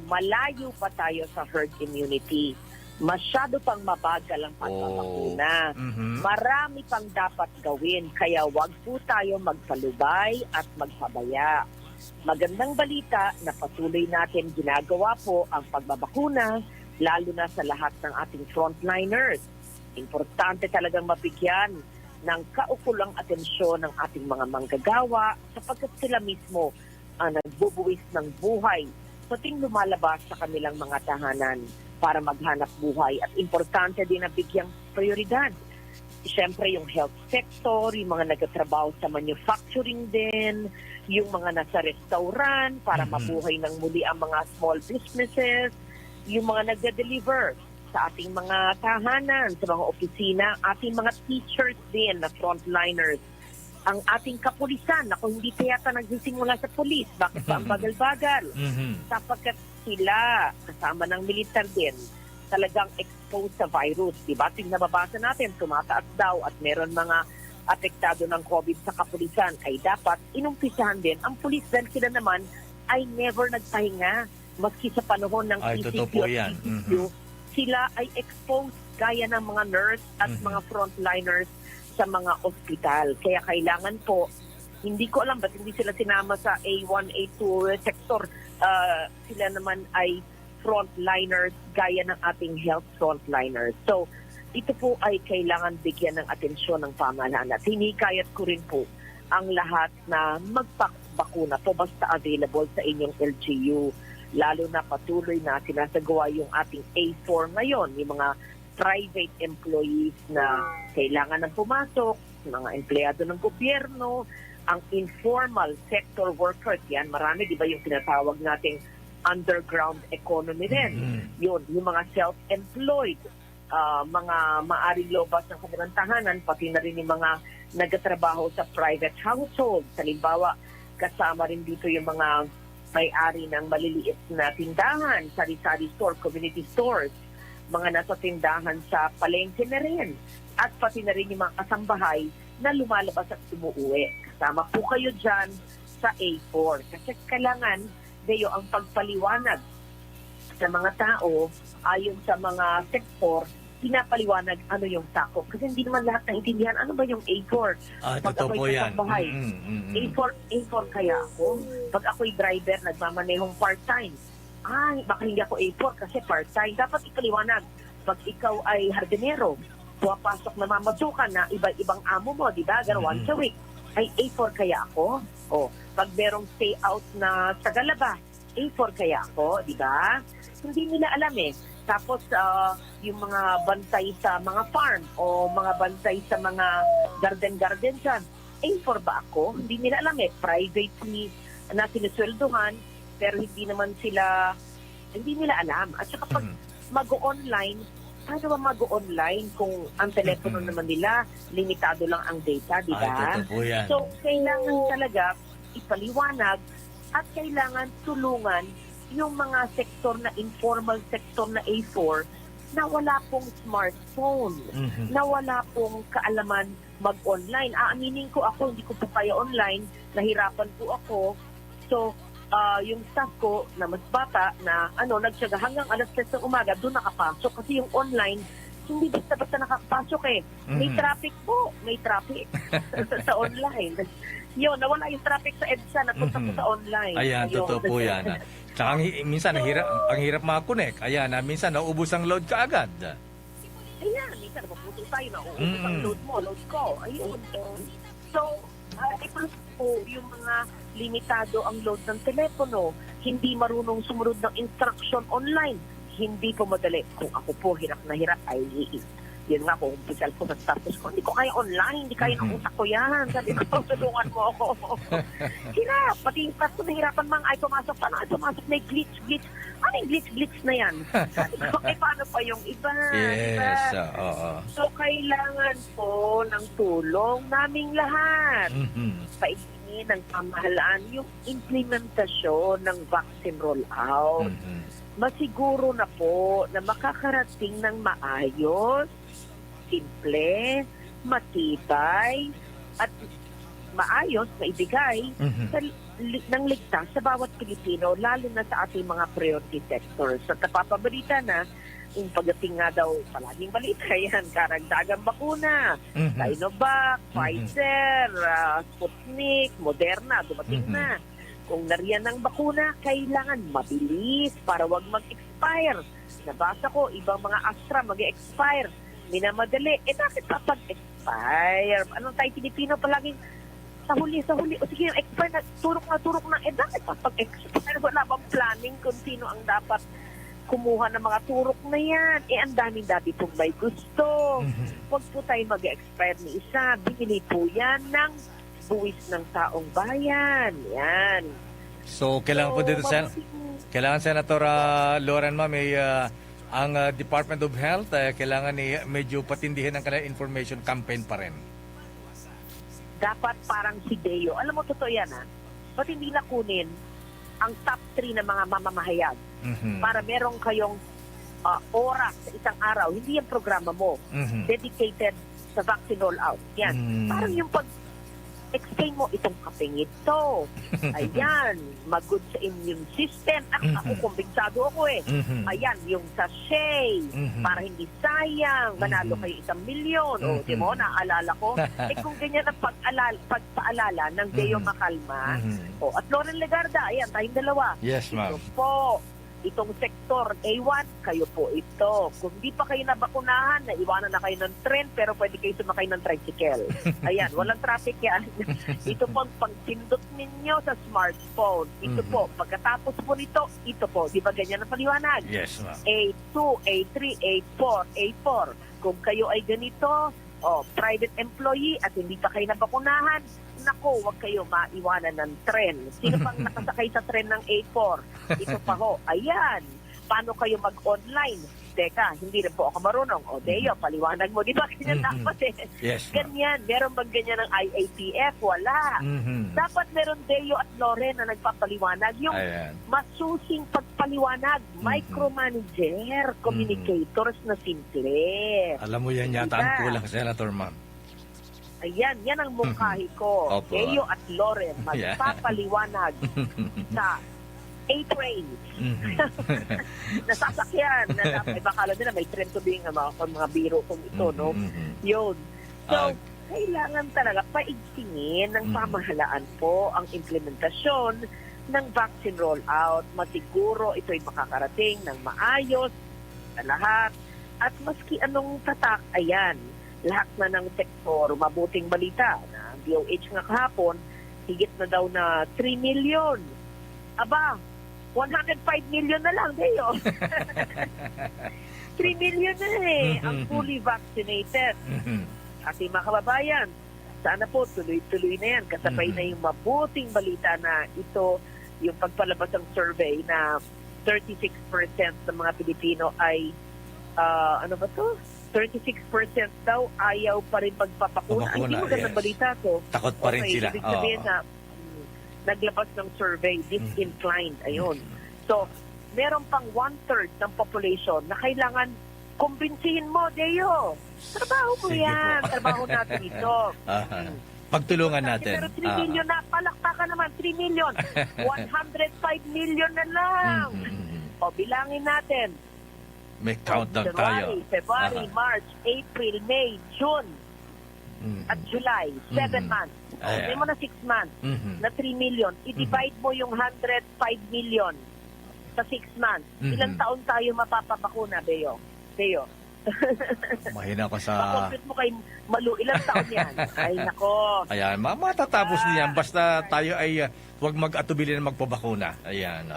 Malayo pa tayo sa herd immunity. Masyado pang mabagal ang pagbabakuna. Marami pang dapat gawin, kaya wag po tayo magpalubay at magpabaya. Magandang balita na patuloy natin ginagawa po ang pagbabakuna, lalo na sa lahat ng ating frontliners. Importante talagang mabigyan ng kaukulang atensyon ng ating mga manggagawa sapagkat sila mismo ang nagbubuwis ng buhay sa ting lumalabas sa kanilang mga tahanan para maghanap buhay. At importante din na bigyang prioridad. Siyempre yung health sector, yung mga nagtatrabaho sa manufacturing din, yung mga nasa restaurant para mabuhay ng muli ang mga small businesses, yung mga nagde-deliver sa ating mga tahanan, sa mga opisina, ating mga teachers din na frontliners, ang ating kapulisan. Ako, hindi kayata nagsisimula sa pulis. Bakit ba ang bagal-bagal? Sapagkat sila, kasama ng militar din, talagang exposed sa virus. Diba? Ting nababasa natin, tumataas daw at meron mga apektado ng COVID sa kapulisan, ay dapat inumpisahan din ang pulis dahil sila naman ay never nagpahinga. Maski sa panahon ng PCQ at PCQ, sila ay exposed gaya ng mga nurse at mga frontliners sa mga ospital. Kaya kailangan po, hindi ko alam ba't hindi sila sinama sa A1, A2 sector. Sila naman ay frontliners gaya ng ating health frontliners. So, ito po ay kailangan bigyan ng atensyon ng pamahalaan. At hinikayat ko rin po ang lahat na magpakbakuna po basta available sa inyong LGU. Lalo na patuloy na sinasagawa yung ating A4 ngayon, yung mga private employees na kailangan ng pumasok, mga empleyado ng gobyerno, ang informal sector workers, yan marami, di ba yung tinatawag nating underground economy din. Yun, yung mga self-employed, mga maaring lobas ng kanilang tahanan, pati na rin yung mga nagtatrabaho sa private household. Halimbawa, kasama rin dito yung mga may-ari ng maliliit na tindahan, sari-sari store, community stores, mga nasa tindahan sa palengke na rin, at pati na rin yung mga kasambahay na lumalabas at umuwi. Kasama po kayo dyan sa A4 kasi kailangan gayo ang pagpaliwanag sa mga tao ayon sa mga sektor, pinapaliwanag ano yung sakop. Kasi hindi naman lahat naintindihan ano ba yung A4. Pag ako'y kasambahay, A4 kaya ako. Pag ako'y driver, nagmamanehong part-time, baka hindi ako A4 kasi part-time. Dapat ipaliwanag. Pag ikaw ay hardinero, pumapasok na mamasukan na iba-ibang amo mo, di ba? Once a week. Ay A4 kaya ako? Pag merong stay out na tagalaba, A4 kaya ako, di ba? Hindi nila alam eh. Tapos yung mga bantay sa mga farm o mga bantay sa mga garden dyan, A4 ba ako? Hindi nila alam eh. Privately na sinusweldohan, pero hindi naman sila, hindi nila alam. At saka pag mag-online, paano ba mag-online kung ang telepono naman nila, limitado lang ang data, di ba? Ay, totoo po yan. So, kailangan talaga ipaliwanag at kailangan tulungan yung mga sektor na informal sector na A4 na wala pong smartphone, na wala pong kaalaman mag-online. Aaminin ko ako, hindi ko po kaya online, nahirapan po ako. So, yung staff ko na mas bata na nagtiyaga hanggang alas 3 ng umaga, doon nakapasok. Kasi yung online, hindi basta-basta nakapasok eh. May traffic po, may traffic sa online. Yun, nawala yung traffic sa EDSA, napunta po sa online. Ayan, totoo po yan. Tsaka minsan, ang hirap makakonek. Ayan, minsan, naubos ang load ka agad. Ayan, minsan, maputo tayo na uubos ang load mo, load ko. Ayun. So, plus po, yung mga limitado ang load ng telepono, hindi marunong sumunod ng instruction online, hindi po madali. Kung ako po hirap na hirap, ay yun nga po, umpikal ko sa status ko, hindi ko kaya online, hindi kaya ng utak ko yan. Sabi ko, tulungan mo ako. Hirap, pati yung status ko nahirapan mga ay pumasok, may glitch. Ano yung glitch na yan? Sabi ko, paano pa yung iba? Yes, diba? oo. So, kailangan po ng tulong naming lahat. Paigtingin ng pamahalaan yung implementasyon ng vaccine rollout. Masiguro na po na makakarating ng maayos, simple, matibay, at maayos, maibigay ng ligtas sa bawat Pilipino, lalo na sa ating mga priority sectors. At napapabalita na, yung pagdating nga daw, palaging balita yan, karagdagang bakuna, Sinovac, Pfizer, Sputnik, Moderna, dumating na. Kung nariyan ng bakuna, kailangan mabilis para wag mag-expire. Nabasa ko, ibang mga Astra mag-expire. Minamadali. Bakit pa pag-expire? Anong tayo Pilipino palaging sa huli? O sige, yung expire na, turok na. Bakit pa pag-expire? Wala bang planning kung sino ang dapat kumuha ng mga turok na yan? Ang daming-dami pong may gusto. Huwag po tayo mag-expire ni isa. Binili po yan ng buwis ng taong bayan. Yan. So, kailangan po dito, kailangan Senator Loren, may ang Department of Health, kailangan medyo patindihin ang kanilang information campaign pa rin. Dapat parang si Deo. Alam mo, totoo yan Ba't hindi na kunin ang top 3 ng mga mamamahayag para meron kayong oras sa isang araw. Hindi yung programa mo dedicated sa vaccine rollout. Yan. Parang yung explain mo itong kapeng ito. Ayan, mag-good sa immune system. Ako, kumbinsado ako Ayan, yung sachet, para hindi sayang, manalo kayo 1 milyon. O, di mo, naalala ko. Kung ganyan ang pagpaalala ng Deo Makalma, at Loren Legarda, ayan, tayong dalawa. Yes, ma'am. Ito po, itong sektor A1, kayo po ito. Kung di pa kayo nabakunahan, naiwanan na kayo ng tren, pero pwede kayo sumakay ng tricycle. Ayan, walang traffic yan. Ito po ang pagpindot ninyo sa smartphone. Ito po, pagkatapos po nito, ito po. Di ba ganyan ang paliwanag? Yes, ma'am. A2, A3, A4. Kung kayo ay ganito, private employee at hindi pa kayo nabakunahan, nako, wag kayo maiwanan ng tren. Sino pang nakasakay sa tren ng A4? Ito pa ho. Ayan. Paano kayo mag-online? Teka, hindi rin po ako marunong. O, Deo, paliwanag mo. Di ba ganyan dapat Yes, ganyan. Meron bang ganyan ng IATF? Wala. Dapat meron Deo at Loren na nagpapaliwanag. Yung masusing pagpaliwanag. Micromanager, communicators na simple. Alam mo yan yata ang kulang, Senator, ma'am. Ayan, yan ang mungkahi ko. Deo at Loren, magpapaliwanag sa A-train. Nasasakyan. Bakala nila may trend to being mga biro kung ito, no? Yun. So, kailangan talaga paigtingin ng pamahalaan po ang implementasyon ng vaccine rollout. Masiguro ito'y makakarating ng maayos sa lahat. At maski anong tatak, ayan, lahat na ng sektor, mabuting balita na DOH nga kahapon, higit na daw na 3 million. Aba, 105 million na lang, Deo. 3 million na ang fully vaccinated. Ating mga kababayan, sana po tuloy-tuloy na yan. Kasabay na yung mabuting balita na ito, yung pagpalabas ng survey na 36% ng mga Pilipino ay ano ba to? 36% daw ayaw pa rin magpapakuna. Ay, hindi magandang balita to. Takot pa rin sila. Ibig sabihin na naglabas ng survey, disinclined. Ayun. So, meron pang 1/3 ng population na kailangan kumbinsihin mo, Deo. Trabaho mo Sige yan. po. Trabaho natin ito. Pagtulungan natin. Pero 3 million na, palakpakan naman, 3 million. 105 million na lang. O, bilangin natin. May countdown tayo. January, February, March, April, May, June, at July. 7 months. Hindi mo na 6 months na 3 million. I-divide mo yung 105 million sa 6 months. Ilang taon tayo mapapabakuna, Beo? Mahina ko sa... Pakompute mo kay Malu, ilang taon yan? Ay, nako. Ayan, matatapos niyan. Basta tayo ay huwag mag-atubili na magpabakuna. Ayan.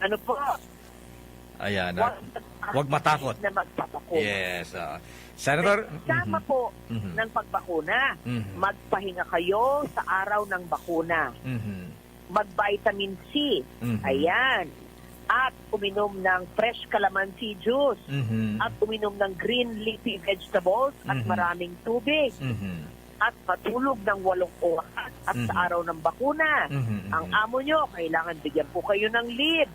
Ano po? Ayan. Huwag matakot. Na magpapakuna. Yes. Senator? Sama po ng pagbakuna. Magpahinga kayo sa araw ng bakuna. Mag-vitamin C. Ayan. At uminom ng fresh calamansi juice. At uminom ng green leafy vegetables at maraming tubig. At matulog ng 8 oras at sa araw ng bakuna. Ang amo nyo, kailangan bigyan po kayo ng leave.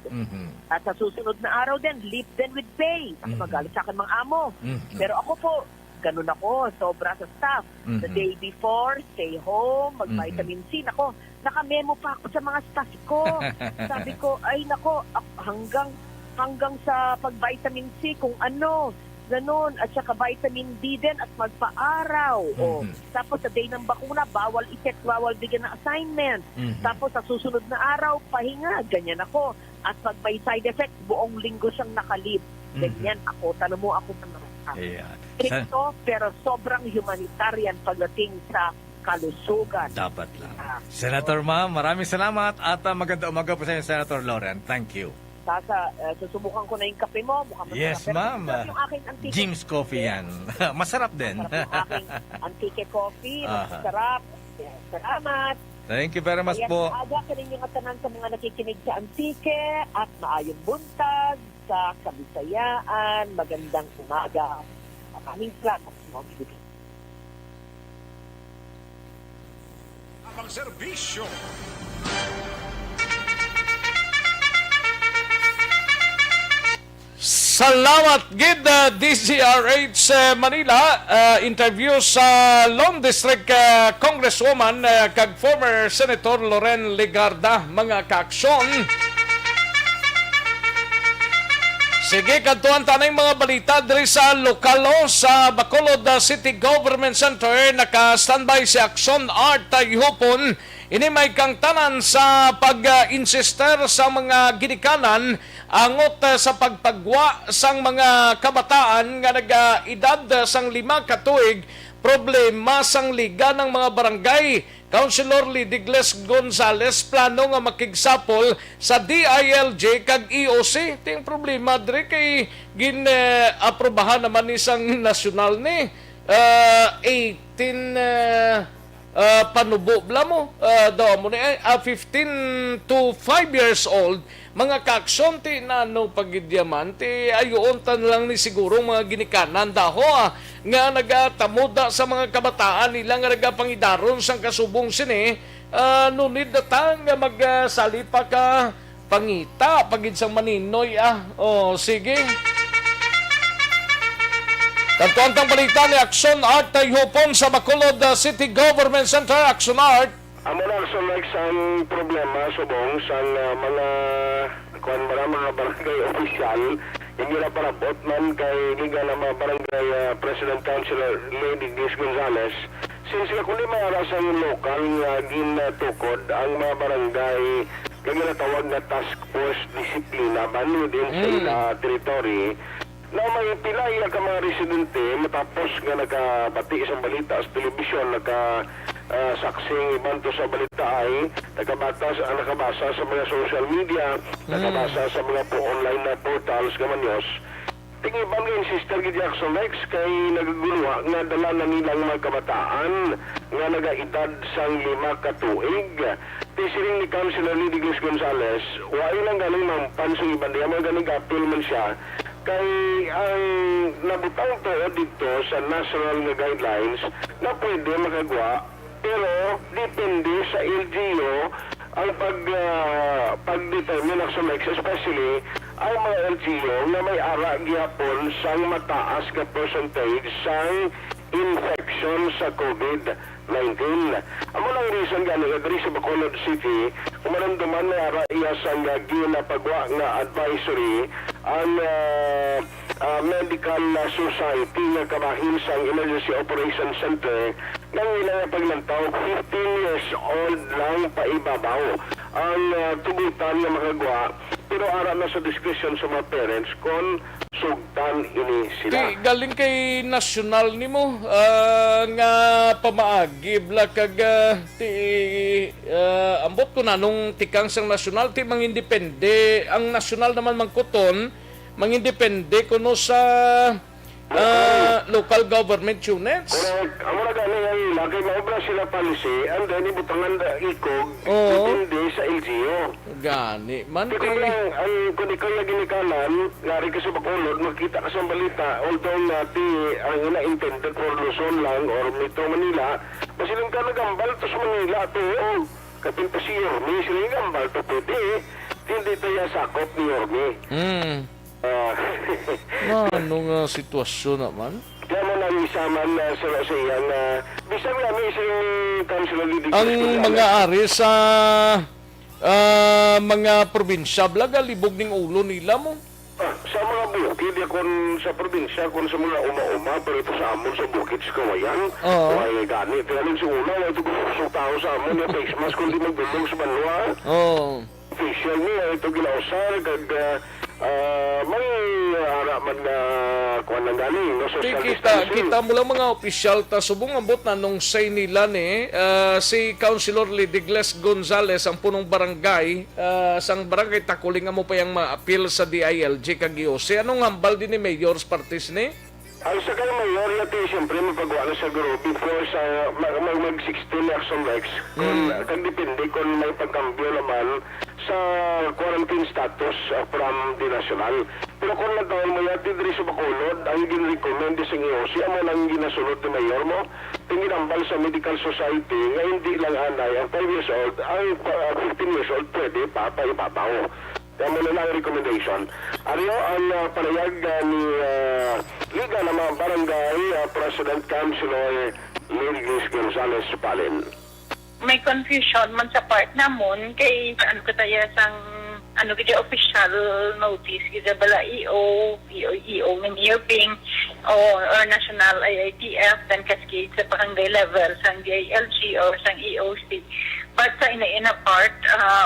At sa susunod na araw din, leave din with pay. Kasi magalit sa akin mga amo. Pero ako po, ganun ako, sobra sa staff. The day before, stay home, mag-vitamin C. Nako, naka-memo pa ako sa mga staff ko. Sabi ko, ay nako, hanggang sa pag-vitamin C, kung ano, ganun, at saka vitamin D din at magpa-araw. Tapos sa day ng bakuna, bawal i-check, bawal bigyan ng assignment. Tapos sa susunod na araw, pahinga, ganyan ako. At pag may side effect, buong linggo siyang nakalib. Ganyan ako, tanong mo ako sa mga stricto, pero sobrang humanitarian pagdating sa kalusugan. Dapat lang. Senator Ma'am, maraming salamat at maganda umaga po sa inyo, Senator Lauren. Thank you. Susubukan ko na yung kape mo. Mukhang masarap. Yes, ma'am. Yung aking antique. Jim's Coffee yan. Masarap din. Masarap yung aking antique coffee. Masarap. Salamat. Thank you very much po. Aga ka rin yung atanan sa mga nakikinig sa Antique at maayong buntag sa Kabisayaan. Magandang umaga. Maraming salamat. Ang serbisyo. Salamat gid DCRH Manila. Interview sa Lone District Congresswoman kag former Senator Loren Legarda, mga kaaksyon. Sige, kantuan tanay mga balita diri sa lokalo sa Bacolod City Government Center. Naka-standby si Aksyon Art Hupon. Ini may kang tanan sa pag-insister sa mga ginikanan angot sa pagpagwa sang mga kabataan nga nag-edad sang 5 ka tuig, problema sang liga ng mga barangay. Councilor Lidigles Gonzales plano nga makigsapol sa DILG kag EOC. Ting problema diri kay gin-aprobahan naman isang nasyonal ni 18 panubo bla mo daw mo ni 15 to 5 years old mga kaaksyon ti nano pagidyaman ti ayoon tan lang ni siguro mga ginikanan daho nga nagatamuda sa mga kabataan nila nga nagapangidaron sang kasubong sini nunid na tang magsalipa ka pangita pagid sang maninoy sige. Kantuantang balita ni Aksyon Art Hupon sa Bacolod City Government Center. Aksyon Art. Amo na sa isang problema subong sa mga mga barangay opisyal hindi na para botman kay liga ng mga barangay President Councilor Lady Liz Gonzales. Since sila kundi mga rasang lokal nga ginatukod ang mga barangay kaya natawag na task force disiplina banu din sa ila territory na may pilay ka mga residente matapos nga nakabati isang balita sa telebisyon saksing ibanto sa balita ay nakabasa sa mga social media nakabasa sa mga online na portals gamanyos tingin ba nga sister Gidi Jackson Lex kay nagaguluha nga dala na nilang mga kabataan nga nagaedad sang 5 ka tuig tisiring ni Councilor Lidigles Gonzales wala lang galing mampan sa iban diya mga ganing apil man siya kay ang nabutang to dito sa national nga guidelines na pwede makagawa, pero depende sa LGU ang pag-determine sa mix, especially ang mga LGU na may ara gyapon sang mataas ka percentage sang infection sa COVID-19. Amo lang reason gani nga diri sa Bacolod City, kumaramdaman na ara iya sang ginapagwa nga advisory ang Medical Society nga kabahin sang Emergency Operation Center nang ilang paglantaw 15 years old lang paibabaw ang tugutan nga makagawa, pero ara na sa discretion sa mga parents kung sugdan ini sila. Ti galing kay nasyonal nimo nga pamaagib la kag ti ambot ko na nung tikang sang nasyonal ti mangindepende ang nasyonal naman mangkuton mangindepende kuno sa local government units. Correct. Amo na gani nga lagi maobra sila policy and then ibutangan ikog depende sa LGU. Gani man Kung lang, kung ikaw na ginikalan, ngari ka sa Bacolod, makita ka sa balita, although nati ang ina-intended for Luzon lang or Metro Manila, masilang ka nagambal to sa Manila to, kapin pa si Yorme, silang gambal to pwede, hindi tayo sakop ni Yorme. Ano nga sitwasyon naman? Kaya mo nang isaman sa iyang, bisag namin isang council of leading. Ang mga ari sa mga probinsya, blaga libog ning ulo nila mo. Sa mga bukid, kung sa probinsya, kung sa mga uma-uma, pero ito sa amon sa bukid sa Kawayan, ay ganit. Kaya sa una, ito gusto tao sa amon, yung face mask, kung di magdulong sa banwa. Official niya, ito ginausar, kag may haraman na kuha ng galing, no? Social distancing. Kita mo lang mga opisyal, ta subong ambot na nung say nila ni, si Councilor Lidigles Gonzales, ang punong barangay, sang barangay Takuling mo pa yung ma-appeal sa DILG kag IOC. Anong hambal din ni Mayor's Parties ni? Ang sa kay mayor natin, siyempre mapagawa na sa group before sa mag-16 action rex. Kung depende kung may pagkambyo naman sa quarantine status from the national. Pero kung nagawin mo yan, diri sa Bacolod, ang gin-recommend sa IOC, amo lang ginasunod ni mayor mo, tinginambal sa Medical Society, nga hindi lang anay, ang 5 years old, ang 15 years old, pwede pa, ibabaw. Kaya mo na lang recommendation. Ariyo ang panayag ni Liga ng mga Barangay President Councilor Lidigles Gonzales Palin. May confusion man sa part namon kay ano ko tayo sang ano kaya official notice kita bala EO ng Ping or national IITF then cascade sa barangay level sang DILG or sang EOC. But sa ina part,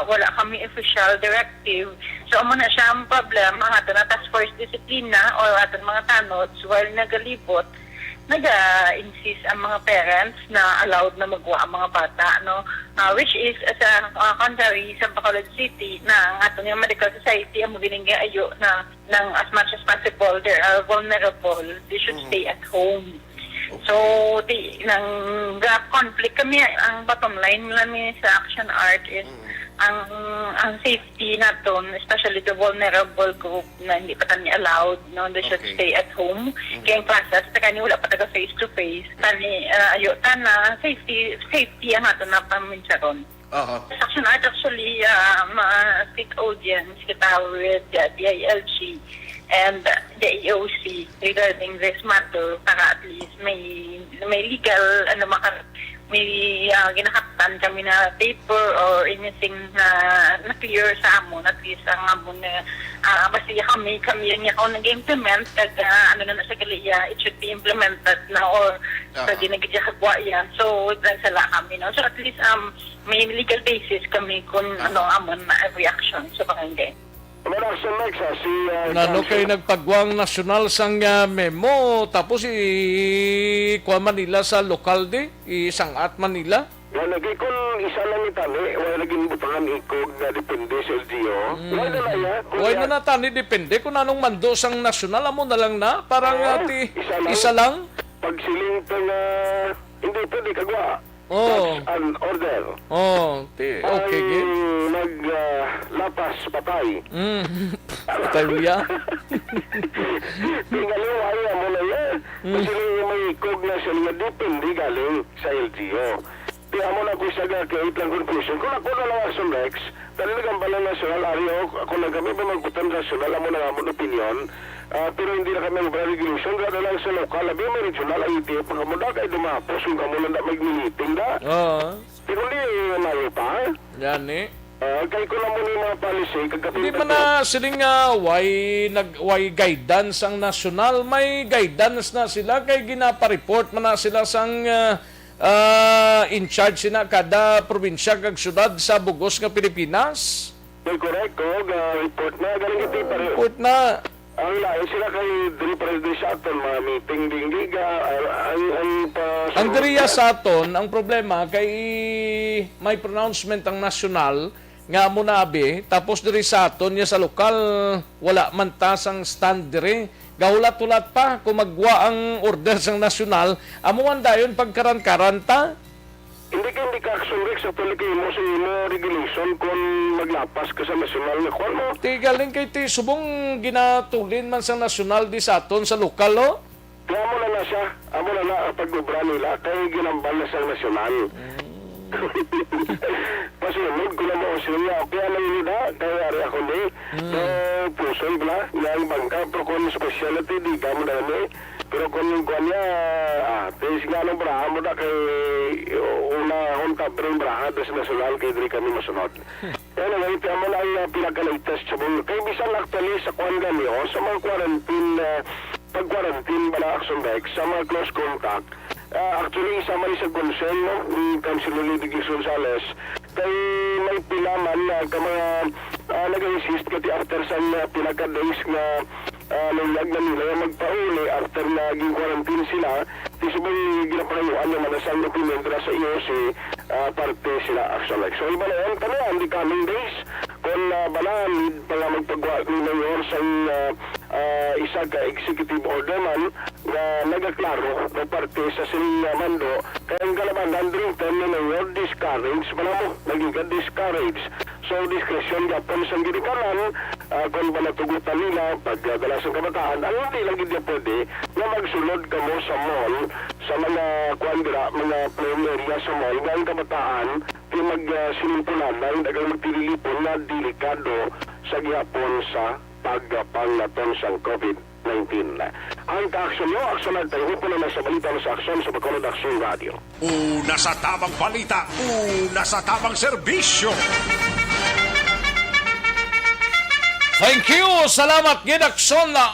wala kami official directive. So, amo na siya ang problem, ang ato na task force disciplina or ato mga tanods while nagalibot, nag-insist ang mga parents na allowed na magawa ang mga bata, no? Which is, sa contrary sa Bacolod City, na ang ato ng Medical Society, ang maginigay ayo na ng as much as possible, they are vulnerable, they should stay at home. So, nang conflict kami, ang bottom line namin sa Action Art is ang safety naton, especially the vulnerable group na hindi pa tani allowed, no, they should stay at home. Kaya ang process, kani wala pa taga face-to-face. Tani, ayo, na safety ang ato na paminsaron. Action Art actually, ma-speak audience kita with the DILG and the EOC regarding this matter para at least may legal may ginakatan kami na paper or anything na clear sa amon, at least ang amon na basta kami yung ako nag-implement kag na sa galiya, it should be implemented na or sa ginagigakagwa yan. So sala kami, no? So at least may legal basis kami kung ano amon na reaction sa barangay. Nano kayo nagpagwang nasyonal sang memo tapos kuha Manila sa lokal di isangat Manila. Lagi kung isa lang itani, wala naging butangan ikog na depende sa LGO. Wala na tani depende kung anong mando sang nasyonal amo na lang na parang isa lang. Pagsiling pa na hindi pwede kagwa. Oh. An order. Oh, okay, gid. Naglapas patay. Patay mo ya. Tingalo ayaw mo na yan. Kasi may ikog na siya nga depende galing sa LGO. Kaya mo na ko isa nga kaya itlang conclusion. Kung ako na lang Aksyon Rex, talagang pala national, ariyo, ako na kami ba magbutan national, amo na nga mo opinion, pero hindi na kami ang regulation, gano'n lang sa lokal, labi may regional, ITF, pagkamuda kayo dumapos, yung kamo na mag-meeting na. Oo. Pero hindi mayo pa. Yan eh. Kaya ko na muna yung mga policy, Hindi man na siling why guidance ang nasyonal, may guidance na sila kay ginapa-report man na sila sang in charge sina kada probinsya kag syudad sa bugos nga Pilipinas. May correct ko, report na, galing iti pa rin. Report na. Ang lain sila kay Diri President sa aton, mga meeting ding liga, ang diriya sa aton, ang problema kay may pronouncement ang nasyonal nga munabi, tapos diri sa aton niya sa lokal wala man tasang stand diri. Gaulat-ulat pa kung magwa ang order sang nasyonal, amuan dayon pagkaran-karanta. Hindi ka Aksyon Rex, actually kayo mo sa imo regulation kung maglapas ka sa nasyonal na kwan mo. Galing kay ti subong ginatulin man sa nasyonal di sa aton sa lokal, no? Kaya mo na siya, amo na ang pag-ubra nila, kaya ginambal na sa nasyonal. Pasunod ko na mo siya, kaya lang yun na, kaya ari ako ni, pusoy bala, yung bangka, pero kung specialty, di ka mo na yun pero kung yung kwan niya, tis nga ng braha mo na kay una kabring braha sa nasyonal, kay di kami masunod. Anyway, kaya mo na yung pinaka-latest siya mo, kaya bisan actually sa kwan gani, sa mga quarantine, pag-quarantine bala Aksyon Rex, sa mga close contact, actually, isama rin sa consent, no? Ni Councilor Lidigis Gonzales, kay may pilaman na mga nag-insist kati after sa pinaka-days na nanglag na nila yung magpauli after naging quarantine sila, tisubay ginapanayuan naman na sa document na sa IOC parte sila Aksyon Rex. So, iba na yan, tanong, di coming days, kung balaan, pa nga magpagawa ni Mayor sa isa ka executive order man na nagaklaro na parte sa sining mando kaya ang kalaban nandring term na Mayor discourage mo naging discourage so discretion yapon sa ginikanan kung ba natugutan nila pagdala sa kabataan ang hindi lang hindi pwede na magsulod ka mo sa mall sa mga kwandra mga play area sa mall ng kabataan kaya magsinimpulan na hindi agad magtililipon na delikado sa gihapon sa pagpanglaton sa COVID-19. Ang ka-aksyon nyo, aksyon natin, hupo na sa balita sa aksyon sa Bacolod Aksyon Radio. Una sa tamang balita, una sa tamang serbisyo. Thank you! Salamat gid Aksyon na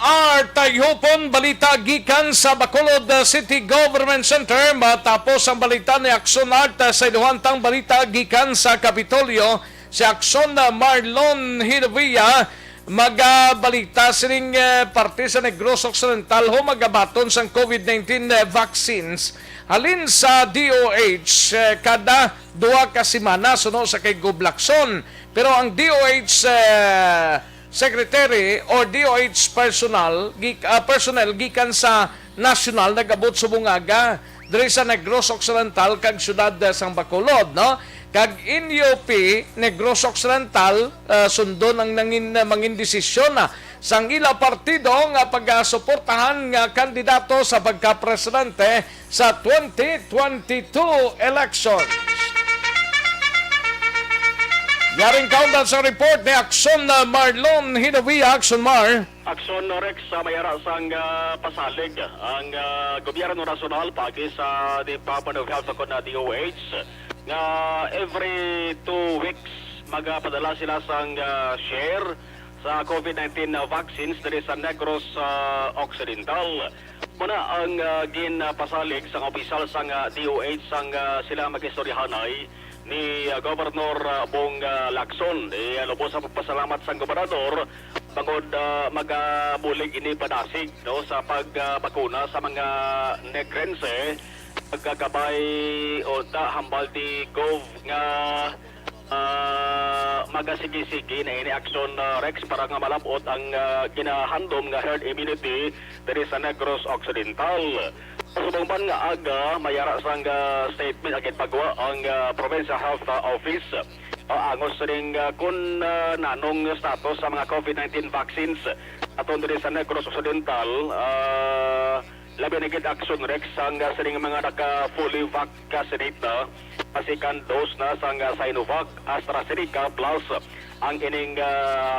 Tayhupon balita gikan sa Bacolod City Government Center matapos ang balita ni Aksyon Art sa iluhantang balita gikan sa Kapitolyo si Aksyon na Marlon Hidavia magabalita sining parte sa Negros Occidental ho magabaton sang COVID-19 vaccines halin sa DOH kada 2 ka semana suno sa kay Goblakson pero ang DOH secretary or DOH personnel gikan sa national nagabot sa bungaga diri sa Negros Occidental kag syudad sang Bacolod no kag NUP Negros Occidental sundon ang mangin desisyon sang ila partido nga pagasuportahan nga kandidato sa pagka-presidente sa 2022 elections. Yaring kaundan sa report ni Aksyon Marlon Hidavia. Aksyon Mar. Aksyon Rex sa mayara sang pasalig ang gobyerno nasyonal pagi sa Department of Health ako na DOH nga every 2 weeks magapadala sila sang share sa COVID-19 vaccines diri sa Negros Occidental. Muna ang ginpasalig sang opisyal sang DOH sang sila magistoryahanay ni Governor Bong Lacson. Lubos sa pagpasalamat sa gobernador bangod magabulig ini padasig no, sa pagbakuna sa mga Negrense pagkagabay o hambal di Gov nga magasigi-sigi na ini Aksyon Rex para nga malabot ang ginahandom nga herd immunity diri sa Negros Occidental. Subang nga aga, mayara sang statement agad pagwa ang Provincial Health Office. Angos ring kung nanong status sa mga COVID-19 vaccines aton diri sa Negros Occidental. Labi na gid Aksyon Rex ang sining mga naka-fully vaccinated na second dose na sang Sinovac, AstraZeneca plus ang ining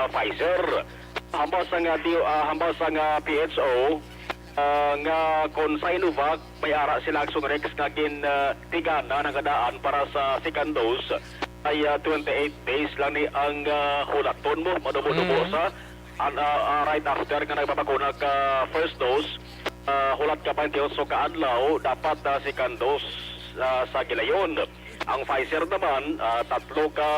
Pfizer. Hambas sang PHO nga kung Sinovac may ara sila Aksyon Rex nga tigana ng kadaan para sa second dose ay 28 days lang ni ang hulaton mo madubo-dubo sa right after nga nagpapakuna ka first dose. Hulat ka 28 ka adlaw dapat second dose sa gilayon. Ang Pfizer naman 3 ka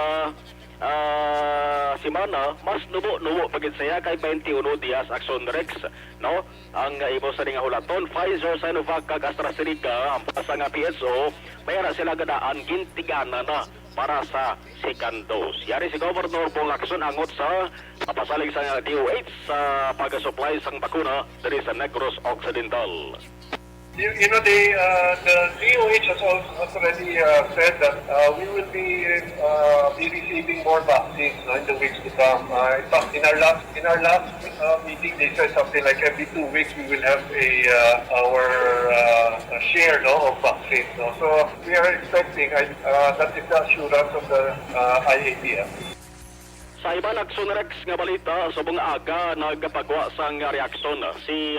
simana mas nubo pagid saya kay 21 dias Aksyon Rex, no? Ang imo sa nga hulaton Pfizer, Sinovac kag AstraZeneca ang pasa nga PSO mayara sila gadaan gintigana na para sa second dose. Yari si Governor Bong Aksyon angot sa pasalig sa DOH sa pag-supply sang bakuna diri sa Negros Occidental. You know, the DOH has already said that we will be receiving more vaccines in the weeks to come. In fact, in our last meeting, they said something like every 2 weeks we will have our share of vaccines. So we are expecting that is the assurance of the IATF. Sa ibang Aksyon Rex nga balita, sa mga aga nagpagwa sang reaksyon si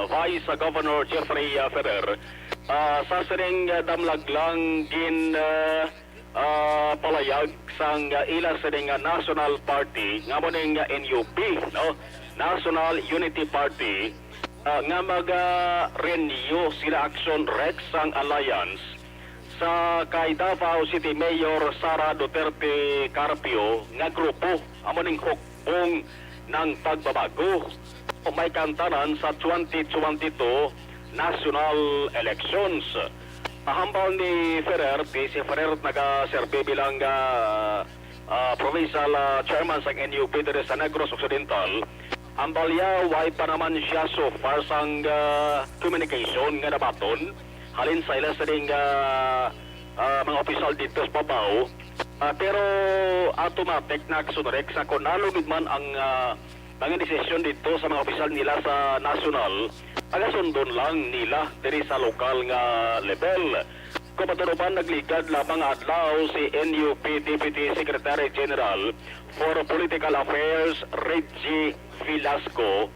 Vice Governor Jeffrey Ferrer sa sining damlag lang palayag sang ila sining National Party nga mo ning NUP, no? National Unity Party nga mag-renew sila Aksyon Rex sang alliance sa kay Davao City Mayor Sara Duterte Carpio nga grupo amo ning hukbong ng pagbabago o may kantanan sa 2022 national elections. Ahambal ni Ferrer, si Ferrer nagaserbe bilang provincial chairman sa NUP diri sa Negros Occidental. Ambal ya way pa naman siya so far sang communication nga nabaton halin sa ila sa mga opisyal dito sa Pabaw. Pero automatic na Aksyon Rex sa kung nalugid man ang mga desisyon dito sa mga opisyal nila sa national, agasundon lang nila diri sa lokal nga level. Kung paturupan nagligad lamang adlaw si NUP Deputy Secretary General for Political Affairs Reggie Velasco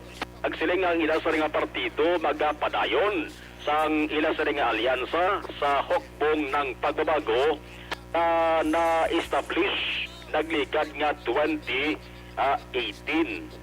agsiling ang ila sa nga partido magapadayon sang ila sa nga alyansa sa hukbong ng pagbabago na establish naglikad nga 2018,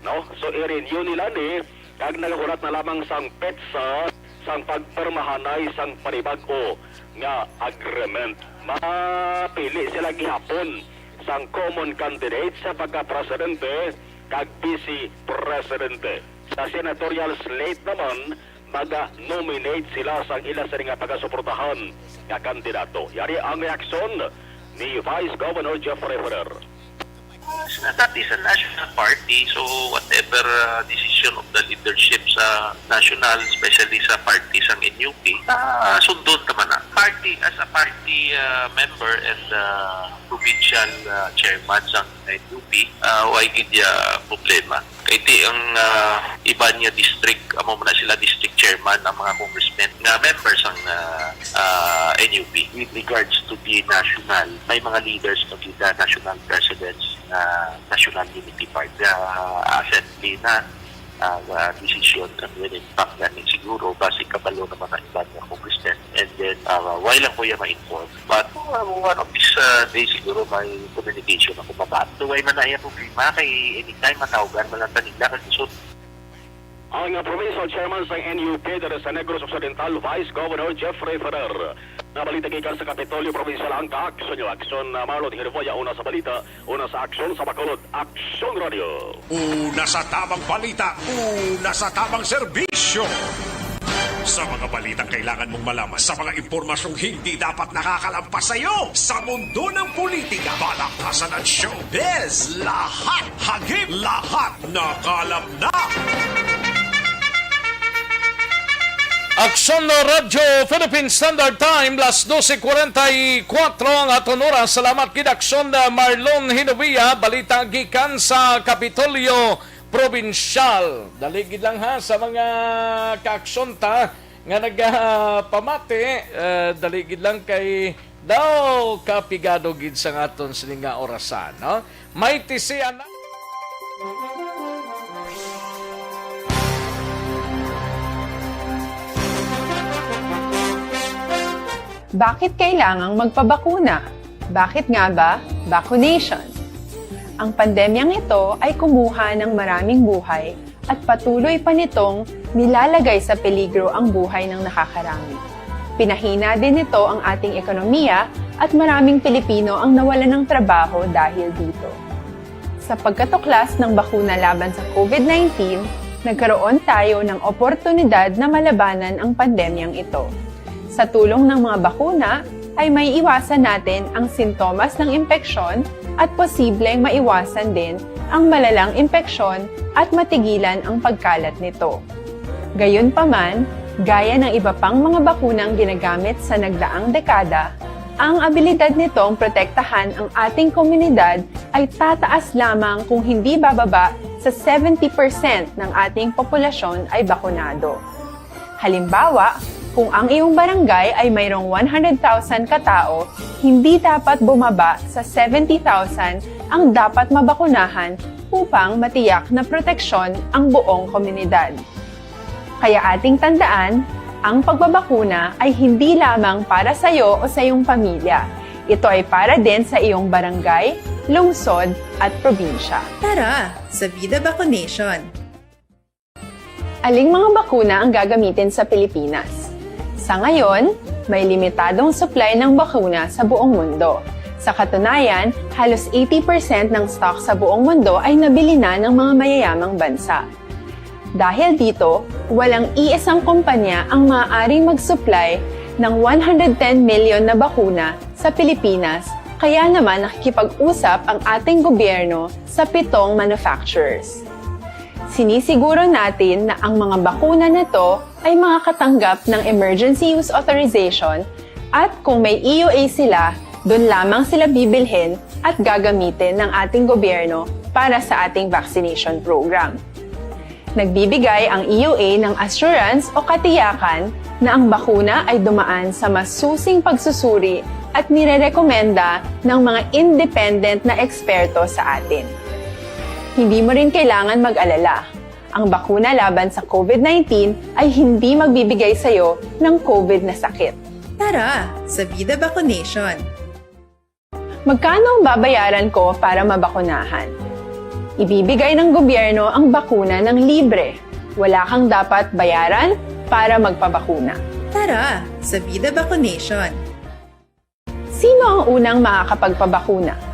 no? So i-renew nila ni kag nagahulat na lamang sang petsa sang pagpermahanay sang panibag-o nga agreement. Mapili sila gihapon sang common candidate sa pagka-presidente kag vice presidente. Sa senatorial slate naman maga-nominate sila sa ila sa nga pagasuportahan nga kandidato. Yari ang reaksyon ni Vice Governor Jeffrey Ferrer. That is a national party, so whatever decision of the leadership sa national, especially sa party sa NUP, sundon naman na. Party, as a party member and provincial chairman sa NUP, why gidya problema. Kaya ang iba niya district, amo na sila district chairman ng mga congressmen na members ng NUP. With regards to the national, may mga leaders ng national presidents na National Unity Party assembly na decision and will impact namin siguro basic kabalo naman ng iba ng congressmen and then why lang ko yan ma-inform but one of these days siguro may communication ako mabato why man na yan problema kay anytime matawagan man lang nila kasi so ang provincial chairman sa NUP dere sa Negros Occidental, Vice Governor Jeffrey Ferrer. Nabalita gikan sa Kapitolyo Provincial ang Aksyon Aksyon Marlon Hirvoya, una sa balita, una sa Aksyon sa Bacolod, Aksyon Radio. Una sa tamang balita, una sa tamang serbisyo. Sa mga balitang kailangan mong malaman, sa mga impormasyong hindi dapat nakakalampas sa iyo, sa mundo ng politika, balakasan at showbiz, lahat hagip, lahat nakalap na. Aksyon Radio Philippine Standard Time, las 12:44 ang aton oras. Salamat kid Aksyon Marlon Hinovia, balita gikan sa Kapitolyo Provincial. Daligid lang ha sa mga kaaksyon ta nga nagpamati, daligid lang kay daw kapigado gid sa aton sininga orasan, no? May tisian na Bakit kailangang magpabakuna? Bakit nga ba? Vaccination. Ang pandemyang ito ay kumuha ng maraming buhay at patuloy pa nitong nilalagay sa peligro ang buhay ng nakakarami. Pinahina din nito ang ating ekonomiya at maraming Pilipino ang nawalan ng trabaho dahil dito. Sa pagkatuklas ng bakuna laban sa COVID-19, nagkaroon tayo ng oportunidad na malabanan ang pandemyang ito. Sa tulong ng mga bakuna, ay may iwasan natin ang sintomas ng impeksyon at posibleng maiwasan din ang malalang impeksyon at matigilan ang pagkalat nito. Gayunpaman, gaya ng iba pang mga bakunang ginagamit sa nagdaang dekada, ang abilidad nitong protektahan ang ating komunidad ay tataas lamang kung hindi bababa sa 70% ng ating populasyon ay bakunado. Halimbawa, kung ang iyong barangay ay mayroong 100,000 katao, hindi dapat bumaba sa 70,000 ang dapat mabakunahan upang matiyak na proteksyon ang buong komunidad. Kaya ating tandaan, ang pagbabakuna ay hindi lamang para sa iyo o sa iyong pamilya. Ito ay para din sa iyong barangay, lungsod at probinsya. Tara, sa Vida Vaccination! Aling mga bakuna ang gagamitin sa Pilipinas? Sa ngayon, may limitadong supply ng bakuna sa buong mundo. Sa katunayan, halos 80% ng stock sa buong mundo ay nabili na ng mga mayayamang bansa. Dahil dito, walang iisang kumpanya ang maaaring mag-supply ng 110 million na bakuna sa Pilipinas, kaya naman nakikipag-usap ang ating gobyerno sa 7 manufacturers. Sinisiguro natin na ang mga bakuna na to ay makakatanggap ng Emergency Use Authorization at kung may EUA sila, doon lamang sila bibilhin at gagamitin ng ating gobyerno para sa ating vaccination program. Nagbibigay ang EUA ng assurance o katiyakan na ang bakuna ay dumaan sa masusing pagsusuri at nirerekomenda ng mga independent na eksperto sa atin. Hindi mo rin kailangan mag-alala. Ang bakuna laban sa COVID-19 ay hindi magbibigay sa iyo ng COVID na sakit. Tara, sa Vida Vaccination! Magkano ang babayaran ko para mabakunahan? Ibibigay ng gobyerno ang bakuna ng libre. Wala kang dapat bayaran para magpabakuna. Tara, sa Vida Vaccination! Sino ang unang makakapagpabakuna?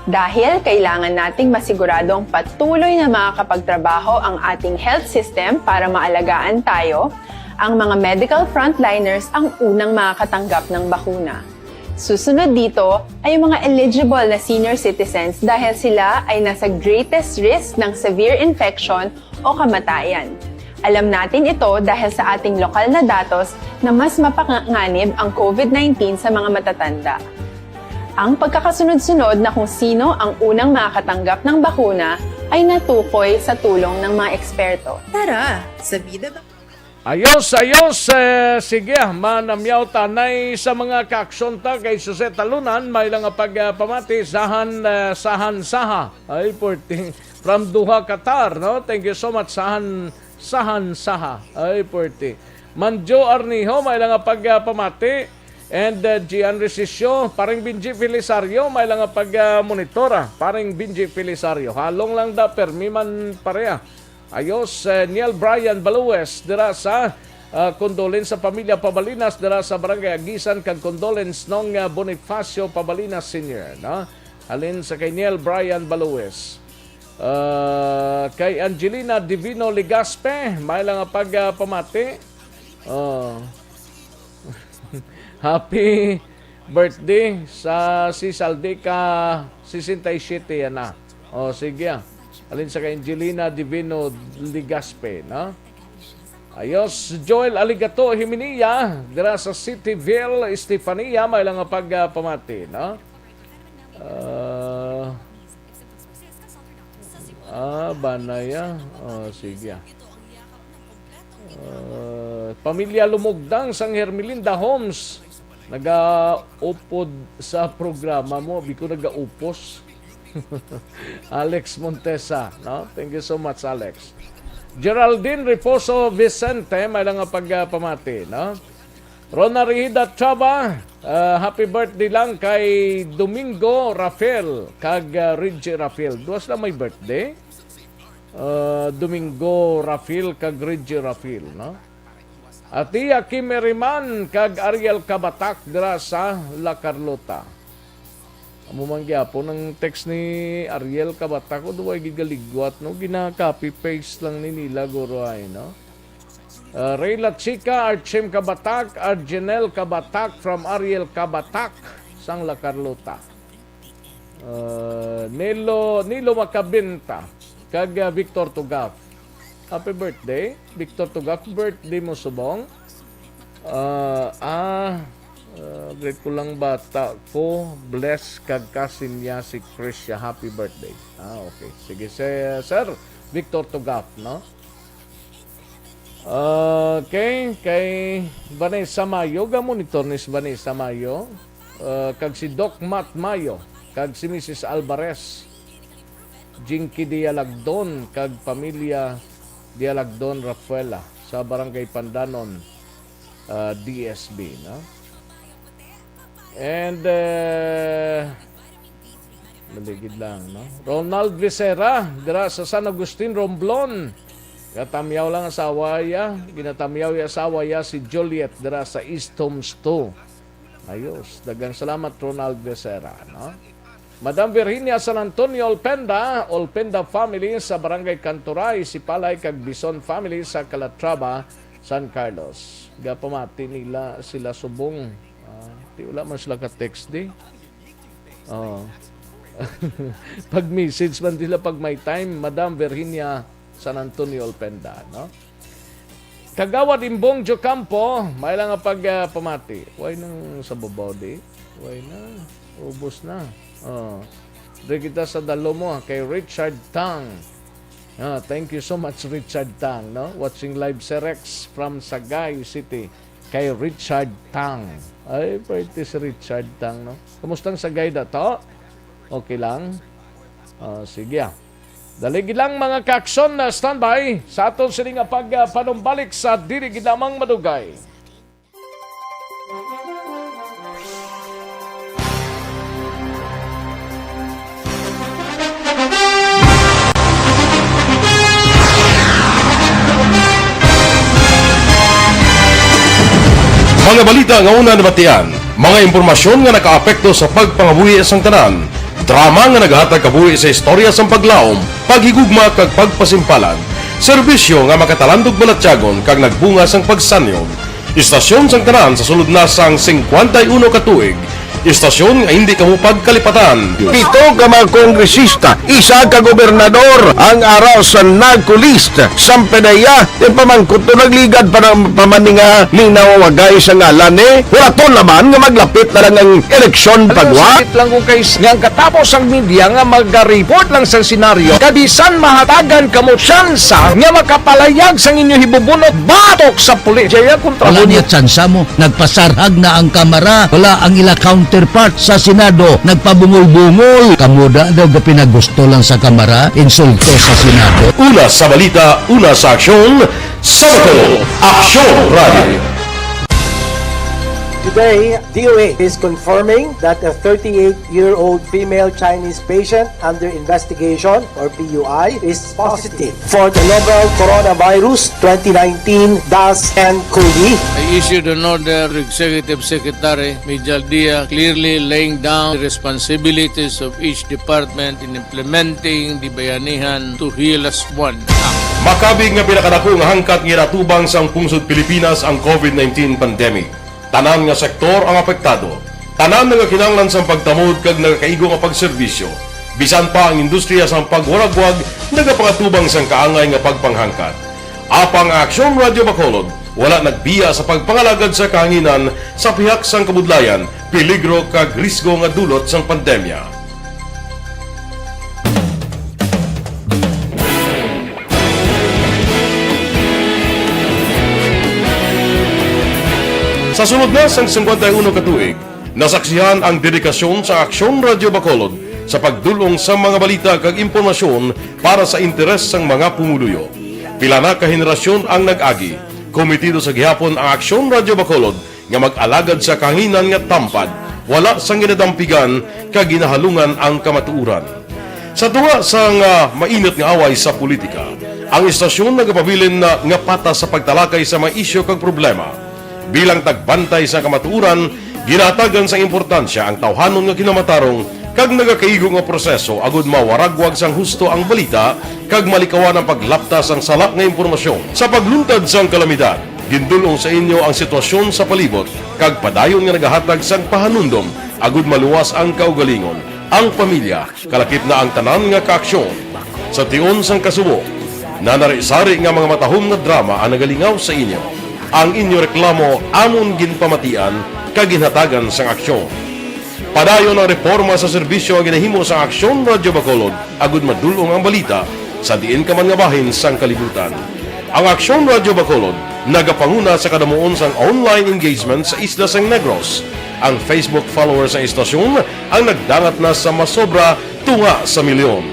Dahil kailangan nating masiguradong patuloy na makakapagtrabaho ang ating health system para maalagaan tayo, ang mga medical frontliners ang unang makakatanggap ng bakuna. Susunod dito ay yung mga eligible na senior citizens dahil sila ay nasa greatest risk ng severe infection o kamatayan. Alam natin ito dahil sa ating lokal na datos na mas mapanganib ang COVID-19 sa mga matatanda. Ang pagkakasunod-sunod na kung sino ang unang makakatanggap ng bakuna ay natukoy sa tulong ng mga eksperto. Tara, sa Vida Ayos, sige, manamyaw tanay sa mga kaaksyon ta kay Jose Talunan, may lang pagpamati, saha. Ay, from Doha, Qatar, no? Thank you so much, saha. Ay, Manjo Arniho, may lang pagpamati. And Gian Resisyo, paring Binji Felisario, may lang pag-monitora, paring Binji Felisario. Halong lang da, permiman pareha. Ayos, Neil Brian Balues, dira sa condolence sa pamilya Pabalinas, dira sa Barangay Agisan, kag condolence nung Bonifacio Pabalinas Sr. No? Halin sa kay Neil Brian Balues. Kay Angelina Divino Ligaspe, may lang pagpamati. Happy birthday sa si Saldica 67 yan na. O sige. Alin sa kay Angelina Divino Ligaspe, no? Ayos, Joel Aligato Himinia, dira sa Cityville, Estefania, may lang nga pagpamati, no? Banaya. Sige. Pamilya Lumugdang sang Hermelinda Homes, nag-upod sa programa mo, biko nag-upos. Alex Montesa, no? Thank you so much, Alex. Geraldine Reposo Vicente, may lang nga pagpamati, no? Rona Rihida Chaba, happy birthday lang kay Domingo Rafael, kag Reggie Rafael. Duwas lang may birthday. Domingo Rafael, kag Reggie Rafael, no? At iya Kim Meriman, kag Ariel Kabatak, dira sa La Carlota. Amumangya po ng text ni Ariel Kabatak ko duway gigaligwat, no? Gina-copy-paste lang ni nila guro ay, no? Reyla Chica, Archim Kabatak, Arjenel Kabatak from Ariel Kabatak, sang La Carlota. Nilo Macabinta, kag Victor Tugaf. Happy birthday, Victor Tugaf. Birthday mo subong. Grade ko lang bata ko. Bless kag kasin niya si Krisya. Happy birthday. Okay. Sige, Sir Victor Tugaf, no? Okay. Kay Vanessa Mayo. Monitor ni Vanessa Mayo. Kag si Doc Matt Mayo. Kag si Mrs. Alvarez. Jinky Dialagdon. Kag pamilya Dialagdon Rafaela. Sa Barangay Pandanon. DSB, no? And maligid lang, no? Ronald Vicera, dira sa San Agustin, Romblon. Katamyaw lang asawa ya, ginatamyaw ya asawa ya si Juliet, dira sa East Homes 2. Ayos, dagang salamat Ronald Vicera, no? Madam Virginia San Antonio Olpenda family sa Barangay Canturay, si Palay kag Bison family sa Calatrava, San Carlos. Gapamati nila sila subong. Di wala man sila ka-text di. Pag-message man sila pag may time, Madam Virginia San Antonio Olpenda, no? Kagawad Imbong Jocampo, may lang nga pagpamati. Why nang sa babaw di? Why na? Ubos na. Dari kita sa dalo mo kay Richard Tang. Thank you so much Richard Tang, no? Watching live sa Rex from Sagay City kay Richard Tang. Ay, pwede si Richard Tang, no? Kamustang Sagay na to? Okay lang? Sige. Daligi lang mga ka-aksyon na standby sa aton sining panumbalik sa diri ginamang madugay. Mga balita nga una nabatian, mga impormasyon nga nakaapekto sa pagpangabuhi sang tanan, drama nga naghatag kabuhi sa istorya sang paglaom, paghigugma kag pagpasimpalan, serbisyo nga makatalandog balatyagon kag nagbunga sang pagsanyog, istasyon sang tanan sa sulod na sang 51 ka tuig, istasyon nga hindi kamupag kalipatan. 7 ka mga kongresista, 1 ka gobernador ang araw sa nagkulist sa pedaya yung pamangkot to nagligad para pamaninga ning nawawagay sa ngalan wala to naman nga maglapit na lang ang eleksyon pagwa. Sakit lang kung kayo nga katapos ang media nga mag-report lang sa senaryo kabisan mahatagan kamo tsansa nga makapalayag sa inyo hibubunot batok sa pulis. Wala niya tsansa mo, nagpasarhag na ang kamera, wala ang ila counterpart sa Senado, nagpabungol-bungol. Kamuda daw ga pinagusto lang sa kamera, insulto sa Senado. Una sa balita, una sa aksyon, Sabato, Aksyon Radio. Today, DOA is confirming that a 38-year-old female Chinese patient under investigation, or PUI, is positive for the novel coronavirus 2019-10-CoV. I issued an order to Executive Secretary Major Dia clearly laying down the responsibilities of each department in implementing the Bayanihan to Heal as One Act. Makabig nga pinakadako nga hangkat nga natubang sang pungsod Pilipinas ang COVID-19 pandemic. Tanan nga sektor ang apektado. Tanan nga kinahanglan sa pagtamod kag nagakaigo nga pagserbisyo. Bisan pa ang industriya sa pagwaragwag nagapangatubang sang kaangay nga pagpanghangkat. Apang Aksyon Radio Bacolod, wala nagbiya sa pagpangalagad sa kahanginan sa pihak sang kabudlayan, peligro kag risgo nga dulot sang pandemya. Sa sunod na sang 51 katuig, nasaksihan ang dedikasyon sa Aksyon Radio Bacolod sa pagdulong sa mga balita kag impormasyon para sa interes sang mga pumuluyo. Pila na ka henerasyon ang nag-agi, komitido sa gihapon ang Aksyon Radio Bacolod nga mag-alagad sa kahanginan nga tampad, wala sang ginadampigan kag ginahalungan ang kamatuuran. Sa tunga sang mainit nga away sa politika, ang istasyon nagapabilin na nga patas sa pagtalakay sa mga isyu kag problema. Bilang tagbantay sa kamatuuran, ginatagan sa importansya ang tawhanon nga kinamatarong kag nagakaigo nga proseso agud mawaragwag sang husto ang balita kag malikawan ang paglaptas ang salak nga impormasyon. Sa pagluntad sang kalamidad, gindulong sa inyo ang sitwasyon sa palibot kag padayon nga nagahatag sang pahanundom agud maluwas ang kaugalingon, ang pamilya, kalakip na ang tanan nga kaaksyon. Sa tion sang kasubo, nanarisari nga mga matahom nga drama ang nagalingaw sa inyo. Ang inyo reklamo amon ginpamatian kag ginhatagan sang aksyon. Padayon ang reforma sa serbisyo ang ginahimo sa Aksyon Radio Bacolod agud madulong ang balita sa diin ka man nga bahin sang kalibutan. Ang Aksyon Radio Bacolod nagapanguna sa kadamuon sang online engagement sa isla sang Negros. Ang Facebook followers sa istasyon ang nagdangat na sa masobra tunga sa milyon.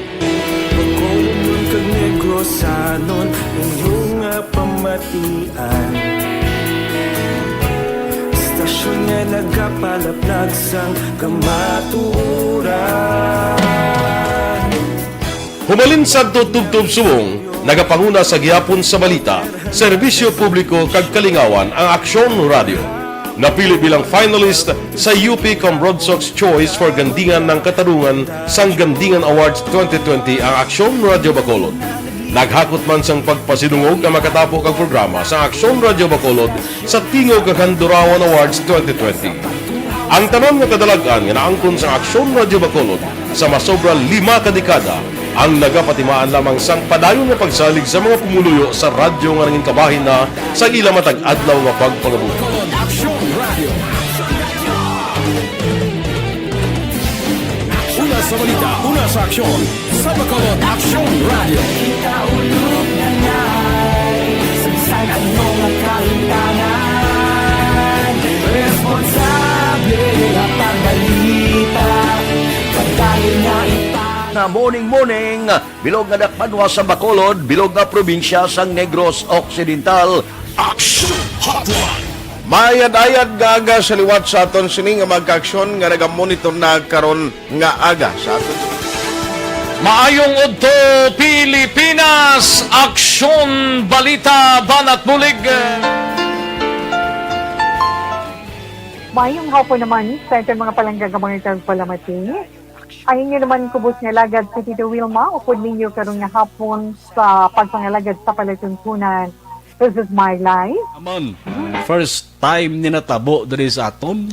Bacolod kag Negros sanon inyong pamatian. Istasyon nga nagapalaplag sang kamaturan. Humalin sa tutubtub subong, nagapanguna sa gihapon sa balita, serbisyo publiko kag kalingawan ang Aksyon Radio. Napili bilang finalist sa UP Broadsox Choice for Gandingan ng Katarungan sang Gandingan Awards 2020 ang Aksyon Radio Bacolod. Naghakot man sang pagpasidungog ang makatapo kag programa sa Aksyon Radio Bacolod sa Tingog kag Handurawan Awards 2020. Ang tanan nga kadalagan nga naangkon sa Aksyon Radio Bacolod sa masobra 5 ka dekada ang nagapatimaan lamang sang padayon nga pagsalig sa mga pumuluyo sa radyo nga nangin kabahin na sa ila matag adlaw nga pagpangabuhi. Una sa balita, una sa aksyon, sa Bacolod Aksyon Radio. Kaulog na ngay, sagsag ang mga kahintangan. Responsable at pagbalita, pagkain na na morning, bilog nga dakpanwa sa Bacolod, bilog nga probinsya sang Negros Occidental. Aksyon Hotline! Mayad-ayad nga aga sa liwat sa aton sining nga magka-aksyon nga nagamonitor na karon nga aga sa aton. Maayong udto Pilipinas, Aksyon Balita Banat Bulig. Maayong hapon naman sa itong mga palanggagamangitan palamati. Ay inyo naman kubos nga lagad si Tito Wilma, upod ninyo karong nga hapon sa pagpangalagad sa palatuntunan. This is my life. Amon, first time ni natabo diri sa aton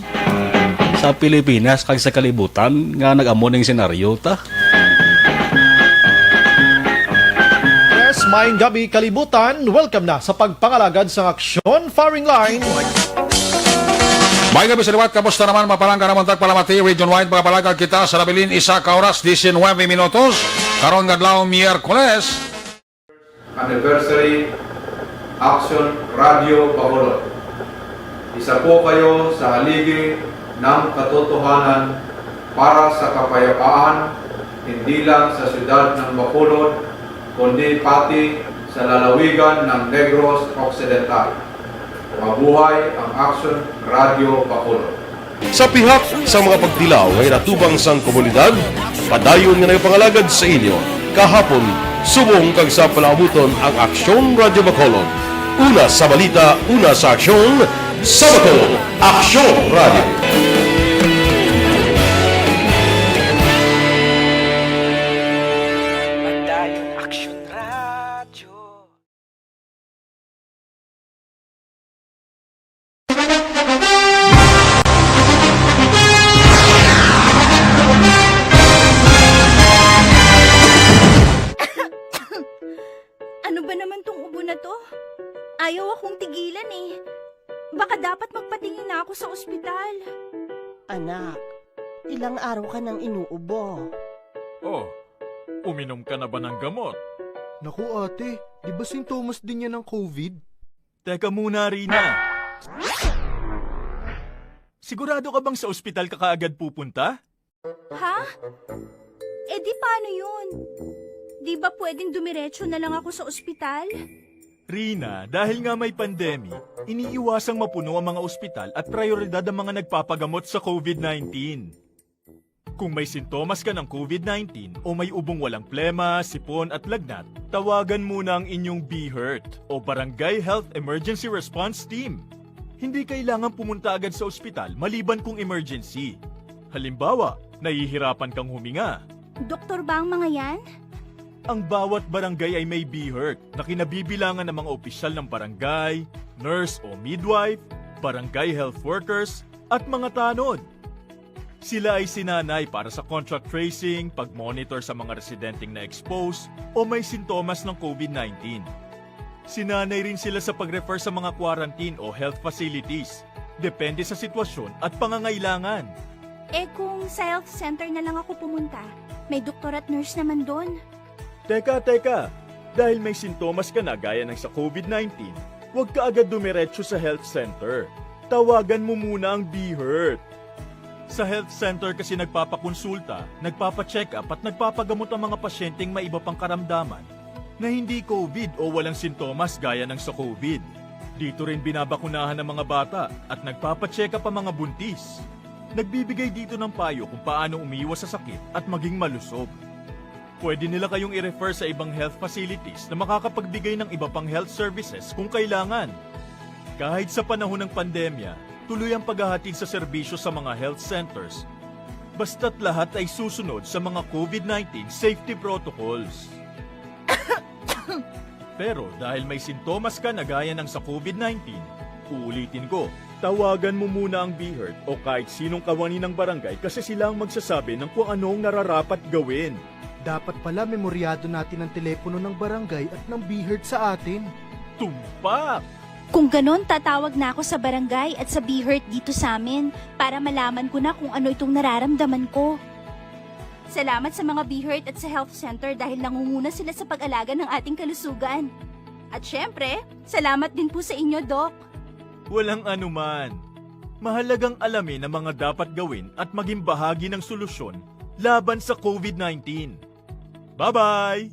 sa Pilipinas kag sa kalibutan nga nag-amo ning senaryo ta. Yes, maayong gabi kalibutan. Welcome na sa pagpangalagad sa Aksyon Firing Line. May gabi sa liwat, kamusta naman mapalangga naman tagpalamati, region-wide mga palagad kita sa labilin, isa ka oras, 19 minutos, karon nga adlaw Miyerkules. Anniversary Aksyon Radio Bacolod. Isa po kayo sa haligi ng katotohanan para sa kapayapaan, hindi lang sa siyudad ng Bacolod, kundi pati sa lalawigan ng Negros Occidental. Mabuhay ang Aksyon Radio Bacolod. Sa pihak sa mga pagdilaw ngay natubang sang komunidad, padayon nga nagpangalagad sa inyo, kahapon, subong kag sa palaabuton ang Aksyon Radio Bacolod. Una sa balita, una sa aksyon, sa Bacolod, Aksyon Radio. Ano ba naman tong ubo na to? Baka dapat magpatingin na ako sa ospital. Anak, ilang araw ka nang inuubo. Oh, uminom ka na ba ng gamot? Naku ate, di ba sintomas din yan ng COVID? Teka muna, Rina. Sigurado ka bang sa ospital ka kaagad pupunta? Ha? Eh di paano yun? Di ba pwedeng dumiretso na lang ako sa ospital? Rina, dahil nga may pandemic, iniiwasang mapuno ang mga ospital at prioridad ang mga nagpapagamot sa COVID-19. Kung may sintomas ka ng COVID-19 o may ubong walang plema, sipon at lagnat, tawagan muna ang inyong BHERT o Barangay Health Emergency Response Team. Hindi kailangan pumunta agad sa ospital maliban kung emergency. Halimbawa, nahihirapan kang huminga. Doktor ba ang mga yan? Ang bawat barangay ay may BHERT na kinabibilangan ng mga opisyal ng barangay, nurse o midwife, barangay health workers, at mga tanod. Sila ay sinanay para sa contact tracing, pag-monitor sa mga residenteng na-expose o may sintomas ng COVID-19. Sinanay rin sila sa pag-refer sa mga quarantine o health facilities, depende sa sitwasyon at pangangailangan. Eh kung sa health center na lang ako pumunta, may doktor at nurse naman doon. Teka, dahil may sintomas ka na gaya ng sa COVID-19, huwag ka agad dumiretso sa health center. Tawagan mo muna ang BHERT. Sa health center kasi nagpapakonsulta, nagpapacheck up at nagpapagamot ang mga pasyenteng may iba pang karamdaman na hindi COVID o walang sintomas gaya ng sa COVID. Dito rin binabakunahan ng mga bata at nagpapacheck up ang mga buntis. Nagbibigay dito ng payo kung paano umiwas sa sakit at maging malusog. Pwede nila kayong i-refer sa ibang health facilities na makakapagbigay ng iba pang health services kung kailangan. Kahit sa panahon ng pandemya, tuloy ang paghahatid sa serbisyo sa mga health centers. Basta't lahat ay susunod sa mga COVID-19 safety protocols. Pero dahil may sintomas ka na gaya ng sa COVID-19, uulitin ko, tawagan mo muna ang BHERT o kahit sinong kawani ng barangay kasi sila ang magsasabi ng kung anong nararapat gawin. Dapat pala memoryado natin ang telepono ng barangay at ng BHERT sa atin. Tumpak! Kung ganon, tatawag na ako sa barangay at sa BHERT dito sa amin para malaman ko na kung ano itong nararamdaman ko. Salamat sa mga BHERT at sa health center dahil nangunguna sila sa pag-alaga ng ating kalusugan. At syempre, salamat din po sa inyo, Doc. Walang anuman. Mahalagang alamin ang mga dapat gawin at maging bahagi ng solusyon laban sa COVID-19. Bye-bye!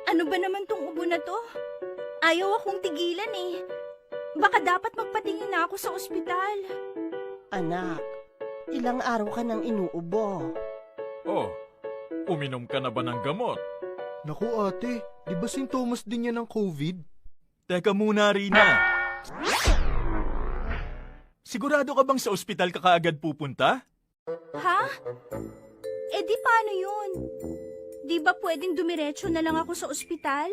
Ano ba naman tong ubo na to? Ayaw akong tigilan eh. Baka dapat magpatingin na ako sa ospital. Anak, ilang araw ka nang inuubo. Oh, uminom ka na ba ng gamot? Naku ate, di ba sintomas din yan ng COVID? Teka muna, Rina. Sigurado ka bang sa ospital ka kaagad pupunta? Ha? Eh di paano yun? Di ba pwedeng dumiretso na lang ako sa ospital?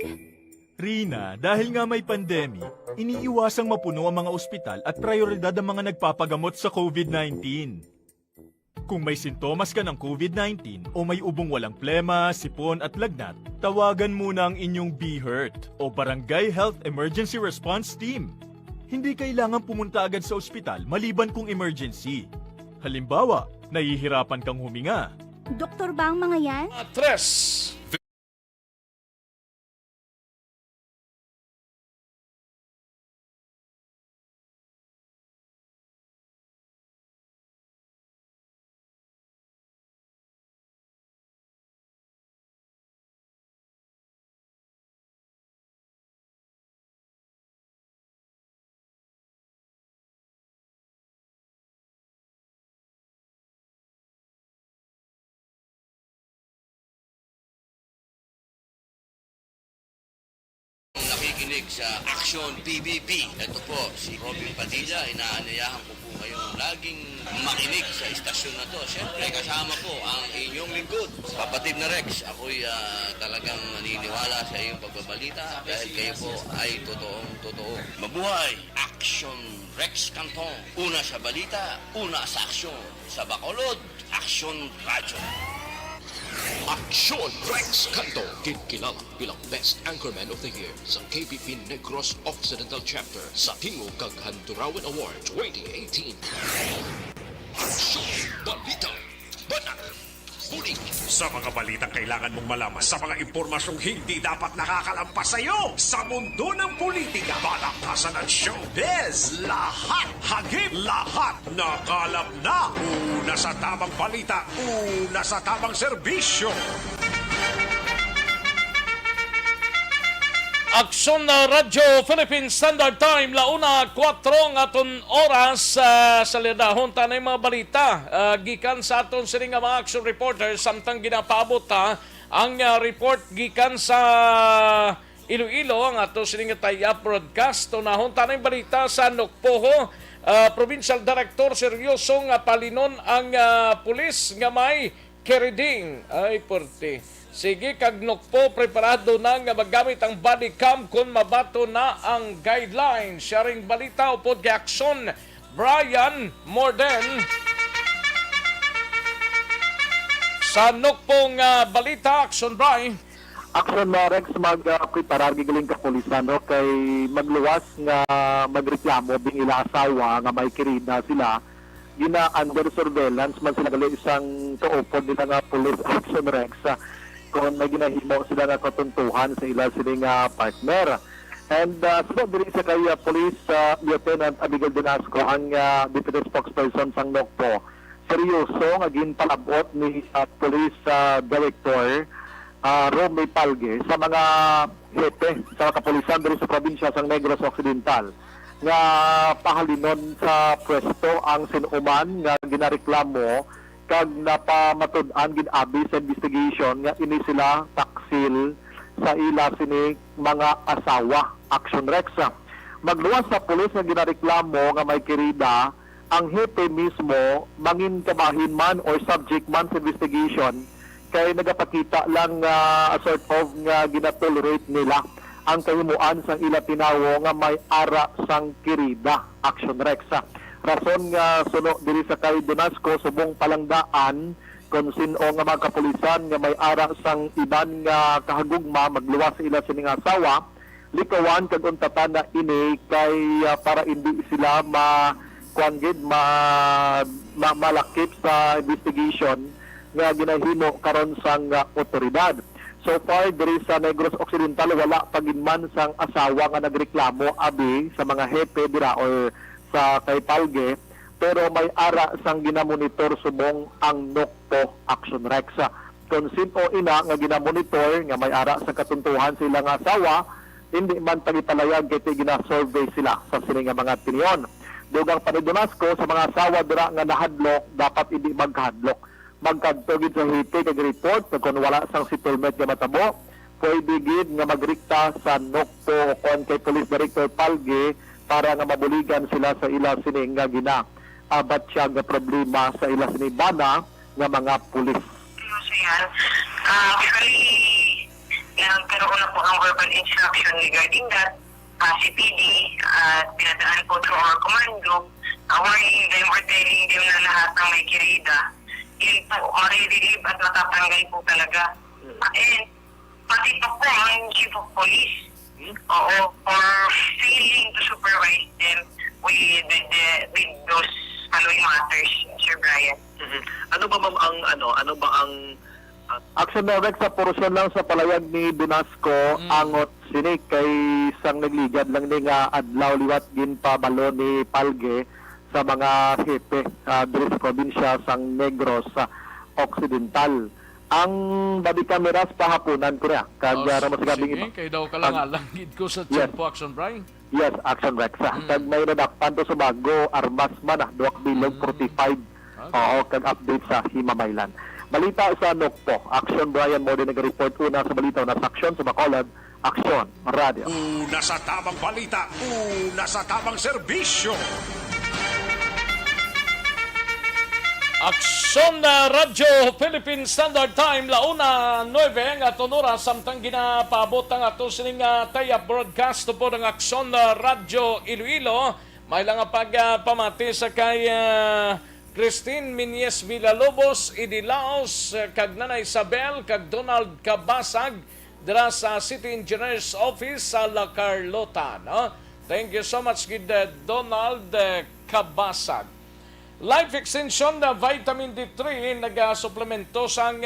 Rina, dahil nga may pandemic, iniiwasang mapuno ang mga ospital at prioridad ang mga nagpapagamot sa COVID-19. Kung may sintomas ka ng COVID-19 o may ubong walang plema, sipon at lagnat, tawagan muna ang inyong BHERT o Barangay Health Emergency Response Team. Hindi kailangan pumunta agad sa ospital maliban kung emergency. Halimbawa, nahihirapan kang huminga. Doktor ba ang mga yan? Tres. makinig sa Aksyon PBB. Ito po, si Robin Padilla. Inaanyayahan ko po kayong laging makinig sa istasyon na to. Siyempre, kasama po ang inyong lingkod. Kapatid na Rex, ako'y talagang naniniwala sa iyong pagbabalita dahil kayo po ay totoong-totoo. Mabuhay! Aksyon Rex Cantong. Una sa balita, una sa aksyon. Sa Bacolod, Aksyon Radio. Aksyon Rex Cantong, kinikilala bilang Best Anchorman of the Year sa KPP Negros Occidental Chapter sa Tingog kag Handurawan Award 2018. Aksyon Balita, Banat, Bulig. Sa mga balitang kailangan mong malaman, sa mga impormasyong hindi dapat nakakalampas sa iyo, sa mundo ng politika, balakasan at showbiz, lahat hagip, lahat nakalap na. Una sa tamang balita, una sa tamang serbisyo. Aksyon na Radyo Philippine Standard Time, launa 4 aton oras sa lidahon tanay mga balita. Gikan sa aton sining mga action reporters samtang ginapaabot ang report gikan sa Iloilo ang ato sining tayap broadcast. Tunahon tanay balita sa Nokpoho. Provincial Director seryoso nga palinon ang pulis nga may kiriding. Ay porte. Sige, kagnok po, preparado na nga magamit ang body cam kung mabato na ang guidelines. Sharing balita upod kay Aksyon, Brian Morden. Sa nokpong balita, Aksyon, Brian. Aksyon na Rex, mag-prepara gigaling kapulisan no? Kay magluwas nga magreklamo bing ila asawa nga may kirida sila. Gina under surveillance man sila gali isang tuupod nila nga police action Rex. Kung may ginahimo sila nga katuntuhan sa ila sining partner. And so diri sa kay Police Lieutenant Abigail Dinasco ang Deputy Spokesperson sang Nokpo. Seryoso nga ginpalabot ni Police Director Romay Palge sa mga hepe sa kapulisan diri sa probinsya sang Negros Occidental nga pahalinon sa pwesto ang sinuman nga ginareklamo kag napamatud-an ginabi sa investigation nga ini sila taksil sa ila sini mga asawa. Action Rex. Magluwas sa pulis nga ginareklamo nga may kirida ang hepe mismo mangin kabahin man or subject man sa investigation kay nagapakita lang a sort of nga ginatolerate nila ang kahimuan sang ila tinawo nga may ara sang kirida. Action Rex. Rason nga suno diri sa kay Donasco subong palangdaan kung sino nga mga kapulisan nga may ara sang iban nga kahagugma magluwas sa ila sining asawa likawan kag untatan na ini kay para hindi sila malakip sa investigation nga ginahimo karon sang otoridad. So far diri sa Negros Occidental wala paginman sang asawa nga nagreklamo abi sa mga hepe dira or sa kay Palge, pero may ara sang ginamonitor subong ang Nokpo Action Rex. Kung sino ina nga ginamonitor nga may ara sa katuntuhan sa ilang asawa, hindi man pagipalayag kay gina-survey sila sa sining mga opinion. Dugang panidonasco sa mga asawa dira nga nahadlok, dapat hindi maghadlok. Magkadtogid sa hiti kag report kung wala sang settlement nga matabo, pwede gid nga magrikta sa Nokpo kon kay Police Director Palge para nga mabuligan sila sa ila sining nga gina-abat siya nga problema sa ila sining bana nga mga pulis. So yan, actually, nagkaroon na po ang verbal instruction regarding that. Si PD, pinadaan po through our command group, warning them or telling them na lahat ng may kirida, yun po, marirelieve at matatanggal po talaga. And pati po po ang chief of police, or failing to supervise them with those following matters, Sir Brian. Ano ba ang Action na Rex sa porosyon lang sa palayag ni Donasco angot sinik kay sang nagligad lang ni nga adlaw liwat gin pabalo ni Palge sa mga hepe diri sa probinsya sang Negros Occidental. Ang body cameras pahaponan ko na. Kag masigabing sige, kay daw ka lang alangid ko sa Champo Action, Brian. Yes, Action Rex. Kag may nadakpan to sa bago, armas man, duwak bilog 45. Oo, kag update sa Himamaylan. Balita sa Nokpo. Action, Brian, mo din nag-report una sa balita na sa Aksyon sa Bacolod. Aksyon Radio. Una sa tamang balita, una sa tamang serbisyo. Aksyon na Radyo Philippine Standard Time launa 9 nga tunura samtang ginapabot ang ato sining tayap broadcast po ng Aksyon na Radyo Iloilo. May lang pagpamati sa kay Christine Minyes Villalobos Idilaos, kag Nanay Isabel, kag Donald Kabasag dira sa City Engineers Office sa La Carlota. No? Thank you so much kid Donald Kabasag. Life extension na vitamin D3 nag-suplemento sang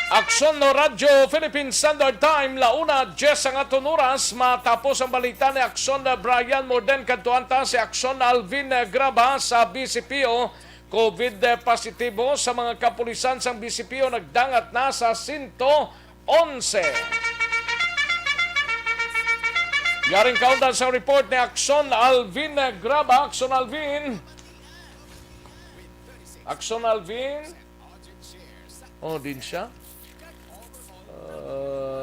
Aksyon no Radyo Philippine Standard Time launa 10 ang aton oras matapos ang balita ni Aksyon na Brian Morden kadtuanta si Aksyon Alvin Graba sa BCPO. COVID positibo sa mga kapulisan sang BCPO nagdangat na sa 111. Yaring kaundan sa report ni Aksyon Alvin Graba. Aksyon Alvin. Aksyon Alvin. Oh, din siya.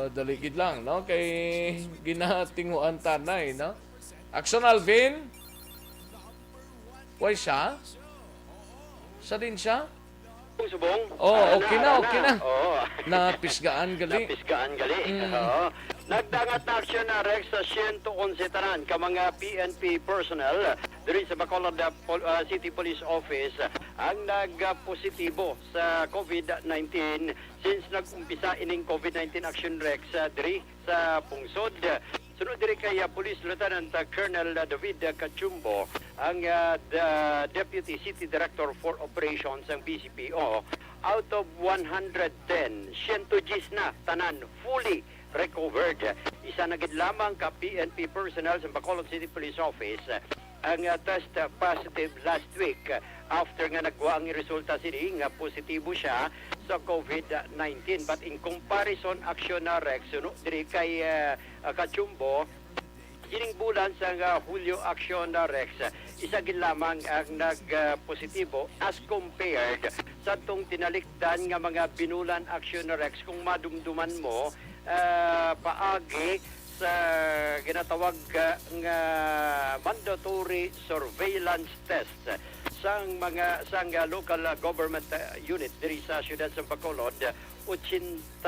Dalikid lang, no? Kay ginatinguan tanay, no? Aksyon Alvin? Why siya? Sa din siya? Subong? Oh, okay na. Oo. Napisgaan gali. Oo. Nagdangat na aksyon na Rex sa 111 tanan ka mga PNP personnel diri sa Bacolod City Police Office ang nagpositibo sa COVID-19 since nag-umpisa ining COVID-19 action Rex diri sa Pungsod. Sunod diri kay Police Lieutenant Colonel David Cachumbo, ang Deputy City Director for Operations ng BCPO. Out of 110, 110 na tanan fully recovered. Isa na gid lamang ka PNP personnel sa Bacolod City Police Office ang test positive last week after nga nagwa ang resulta sini nga positibo siya sa COVID-19. But in comparison, aksyon na Rex diri kay Kachumbo, ining bulan sa Hulyo aksyon na Rex, isa gid lamang ang nagpositibo as compared sa tong tinalikdan nga mga binulan aksyon na Rex. Kung madumduman mo, paagi sa ginatawag nga mandatory surveillance test sang local government unit diri sa siyudad sa Bacolod, 85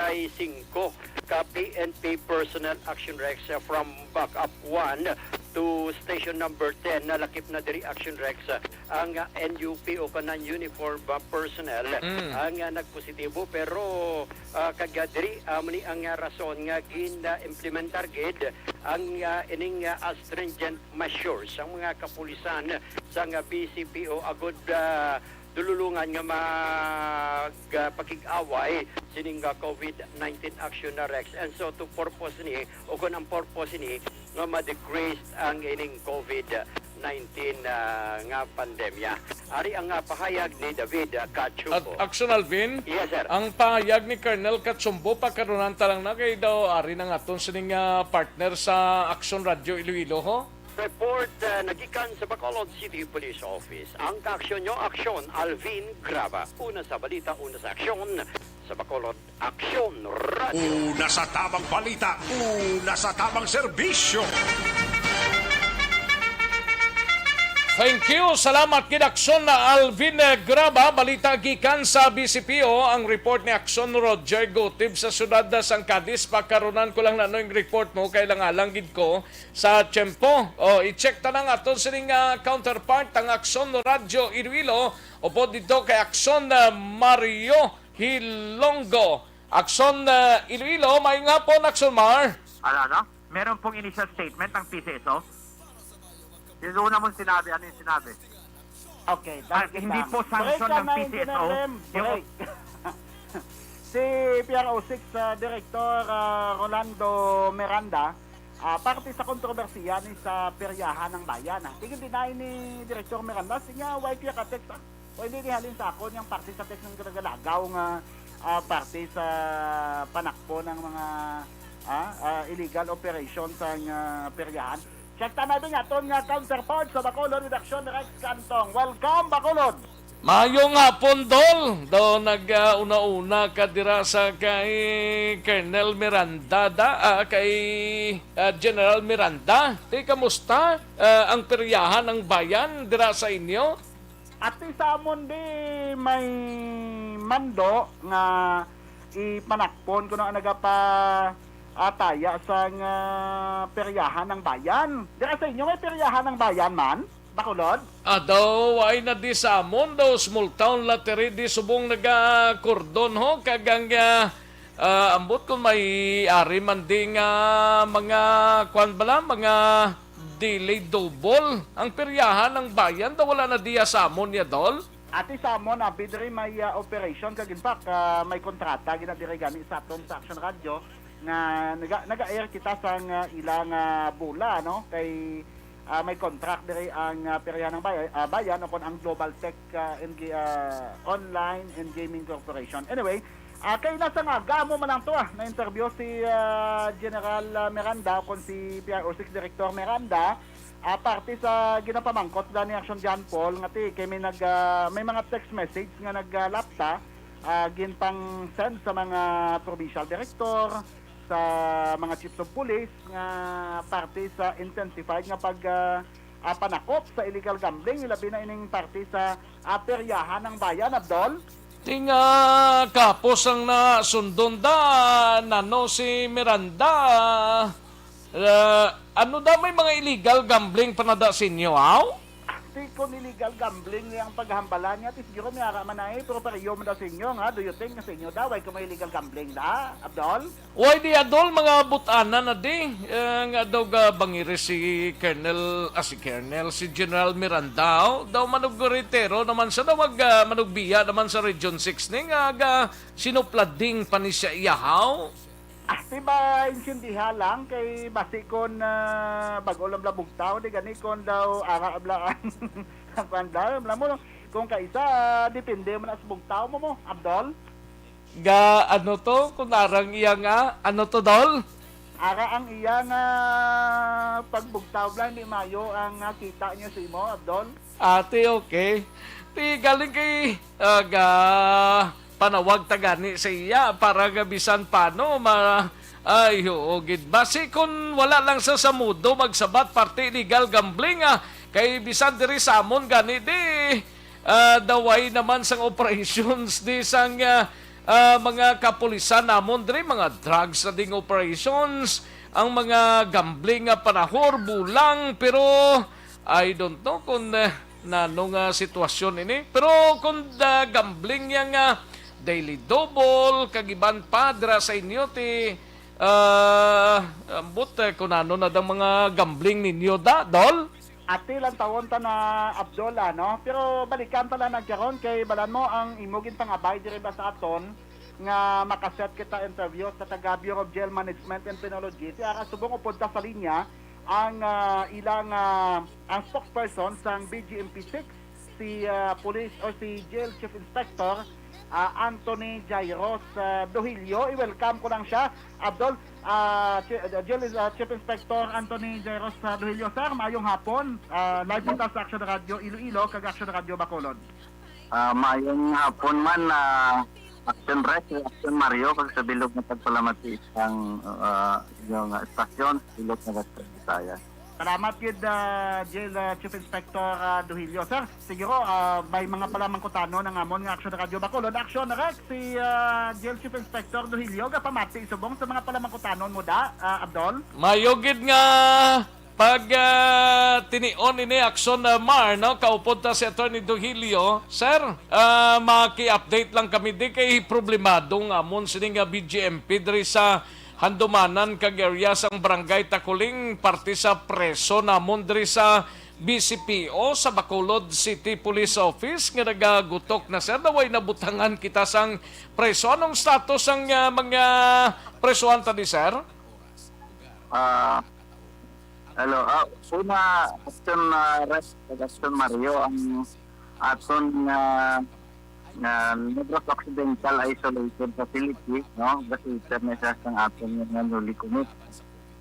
ka PNP personnel action Rex from backup 1 to station number 10 na lakip na diri action Rex ang NUP o kanan uniform personnel ang nagpositibo, pero kagadiri muni ang rason nga gin-implementar gid ang ining stringent measures ang mga kapulisan sa BCPO agud dululungan nga magpakig-away sining COVID-19 action na Rex. And so to purpose ni o kung ang purpose ni nga ma-decrease ang ining COVID-19 nga pandemya. Ari ang pahayag ni David Kachumbo. Aksyon Alvin? Yes, sir. Ang pahayag ni Colonel Kachumbo pagkaroon talang na kay daw ari na nga aton sining partner sa Aksyon Radio Iloilo ho? Report nagikan sa Bacolod City Police Office. Ang kaaksyon nyo, Aksyon Alvin Graba. Una sa balita, una sa aksyon. Sa Bacolod, Aksyon Radio. Una sa tamang balita, una sa tamang serbisyo. Thank you. Salamat kid Aksyon na Alvin Graba. Balita gikan sa BCPO. Ang report ni Aksyon Roger Gotib sa syudad sang Cadiz. Pagkaronan ko lang na yung report mo. Kailangan gid ko sa Tiyempo. I-check ta nang aton sining counterpart ang Aksyon Radyo Iloilo. Opo dito kay Aksyon Mario Hilongo. Aksyon Iloilo. May nga po Aksyon Mar. Ano? Meron pong initial statement ng PCSO? Yung una mong sinabi, ano yung sinabi? Okay, hindi po sanction ng PCSO. Si PRO6 Director Rolando Miranda, parte sa kontrobersiya ni sa peryahan ng bayan. Tingin dinay ni Director Miranda, siya why kaya ka text o hindi nihalin sa ako yung parte sa text ng galagalagaw nga parte sa panakpo ng mga illegal operation sa peryahan. Check ta natin nga itong counterpart sa Bacolod Redaksyon Rex Cantong. Welcome, Bacolod! Mayong hapon, Dol. Daw nag-una-una ka dira sa kay Colonel Miranda, kay General Miranda. Kamusta ang peryahan ng bayan dira sa inyo? At sa amon di may mando nga ipanakpon ko na nagapa ataya sa peryahan ng bayan. Dira sa inyo may peryahan ng bayan man? Bacolod? Daw ay na di sa amon daw small town lateri di subong naga-kordon ho kagang ambot kung may ari man di nga mga kwan bala mga delay double ang peryahan ng bayan daw wala na diya sa amon ya Dol? Ati sa amon bidri may operation kag in fact may kontrata ginadiri gani sa aton sa Aksyon Radio nga naga-air kita sa ilang bula no kay may contract diri ang peryahan ng bayan o kon ang Global Tech Online and Gaming Corporation. Anyway, kay nasa nga gamo man lang to na interview si General Miranda kon si PRO6 Director Miranda parte sa ginapamangkot ni Aksyon John Paul nga kay may mga text message nga naglapta ginpang send sa mga provincial director sa mga chiefs of police nga parte sa intensified nga panakop sa illegal gambling ilabi na ining parte sa peryahan ng bayan, Abdol. Tinga kapos ang nasundon da nano si Miranda. Ano daw may mga illegal gambling panada sa inyo, aw? Kung illegal gambling ang paghambalan niya, siguro may araman na pero pariyo mo daw sa inyo, nga? Do you think na sa inyo daw ay kung may illegal gambling da, Abdol? Why di Adol, mga butana na di. Nga daw bangiri si si General Miranda, daw manuggoritero naman siya, daw manugbiya naman sa Region 6 ni, nga sinuplading pa ni siya iyahaw. Diba, insindiha lang kay basikon bago lang labog tao, di gani kon daw ablaan ang pandar. Mo kung kaisa, depende mo na sa bugtaw mo, Abdol. Ano to? Kung arang iya nga, ano to, Dol? Ara ang iya nga pagbugtaw lang, di mayo ang kita niya sa imo, Abdol. Ate, okay. Ti galing kay panawag tagani sa iya para gabisan paano ay gid basi kun wala lang sa samudo magsabat parte illegal gambling kay bisan diri samon gani di daway naman sang operations di sang mga kapulisan namon diri mga drugs na ding operations ang mga gambling panahor bulang pero I don't know kung nanong sitwasyon ini pero kung gambling yang daily double, kagiban padra sa inyo ti ambot kung ano na dang mga gambling ninyo Dol? Ati lang tawon ta na Abdol, no? Pero balikan tala nagkaroon kay balan mo ang imugin pangabay diri ba sa aton nga makaset kita interview sa taga Bureau of Jail Management and Penology. Kaya subong upod ta sa linya ang ilang ang spokesperson sa BGMP6 si police o si Jail Chief Inspector Anthony Jairos Dohilio. I-welcome ko lang siya, Abdol. Chief Inspector Anthony Jairos Dohilio. Sir, mayong hapon. Live dito sa Aksyon Radio Iloilo, kag Aksyon Radio Bacolod. Mayong hapon man, Aksyon Rex, Aksyon Mario, kag sa bilog na pagpalamati isang yung estasyon, bilog na Bisaya. Salamat yun, Jail Chief Inspector Duhilio. Sir, siguro may mga palamang kutano ng amon ng Aksyon Radio Bacolod. Aksyon Rex, si Jail Chief Inspector Duhilio, kapamati isubong sa mga palamang kutanon mo da, Abdol? Mayugid nga pag tinion ini Aksyon Mar, no? Kaupod ta si Attorney Duhilio. Sir, maki-update lang kami di kay problemadong amon sining BGMP diri sa handumanan kag area sang barangay Takuling parte sa preso namon diri sa BCPO sa Bacolod City Police Office nga nagagutok na sir naway nabutangan kita sang preso. Anong status ang mga presohan tadi sir? Hello. Una, Aksyon Rex, Aksyon Mario, ang aton Negros Occidental Isolation Facility, no? Kasi na siya ng aton yung newly commit.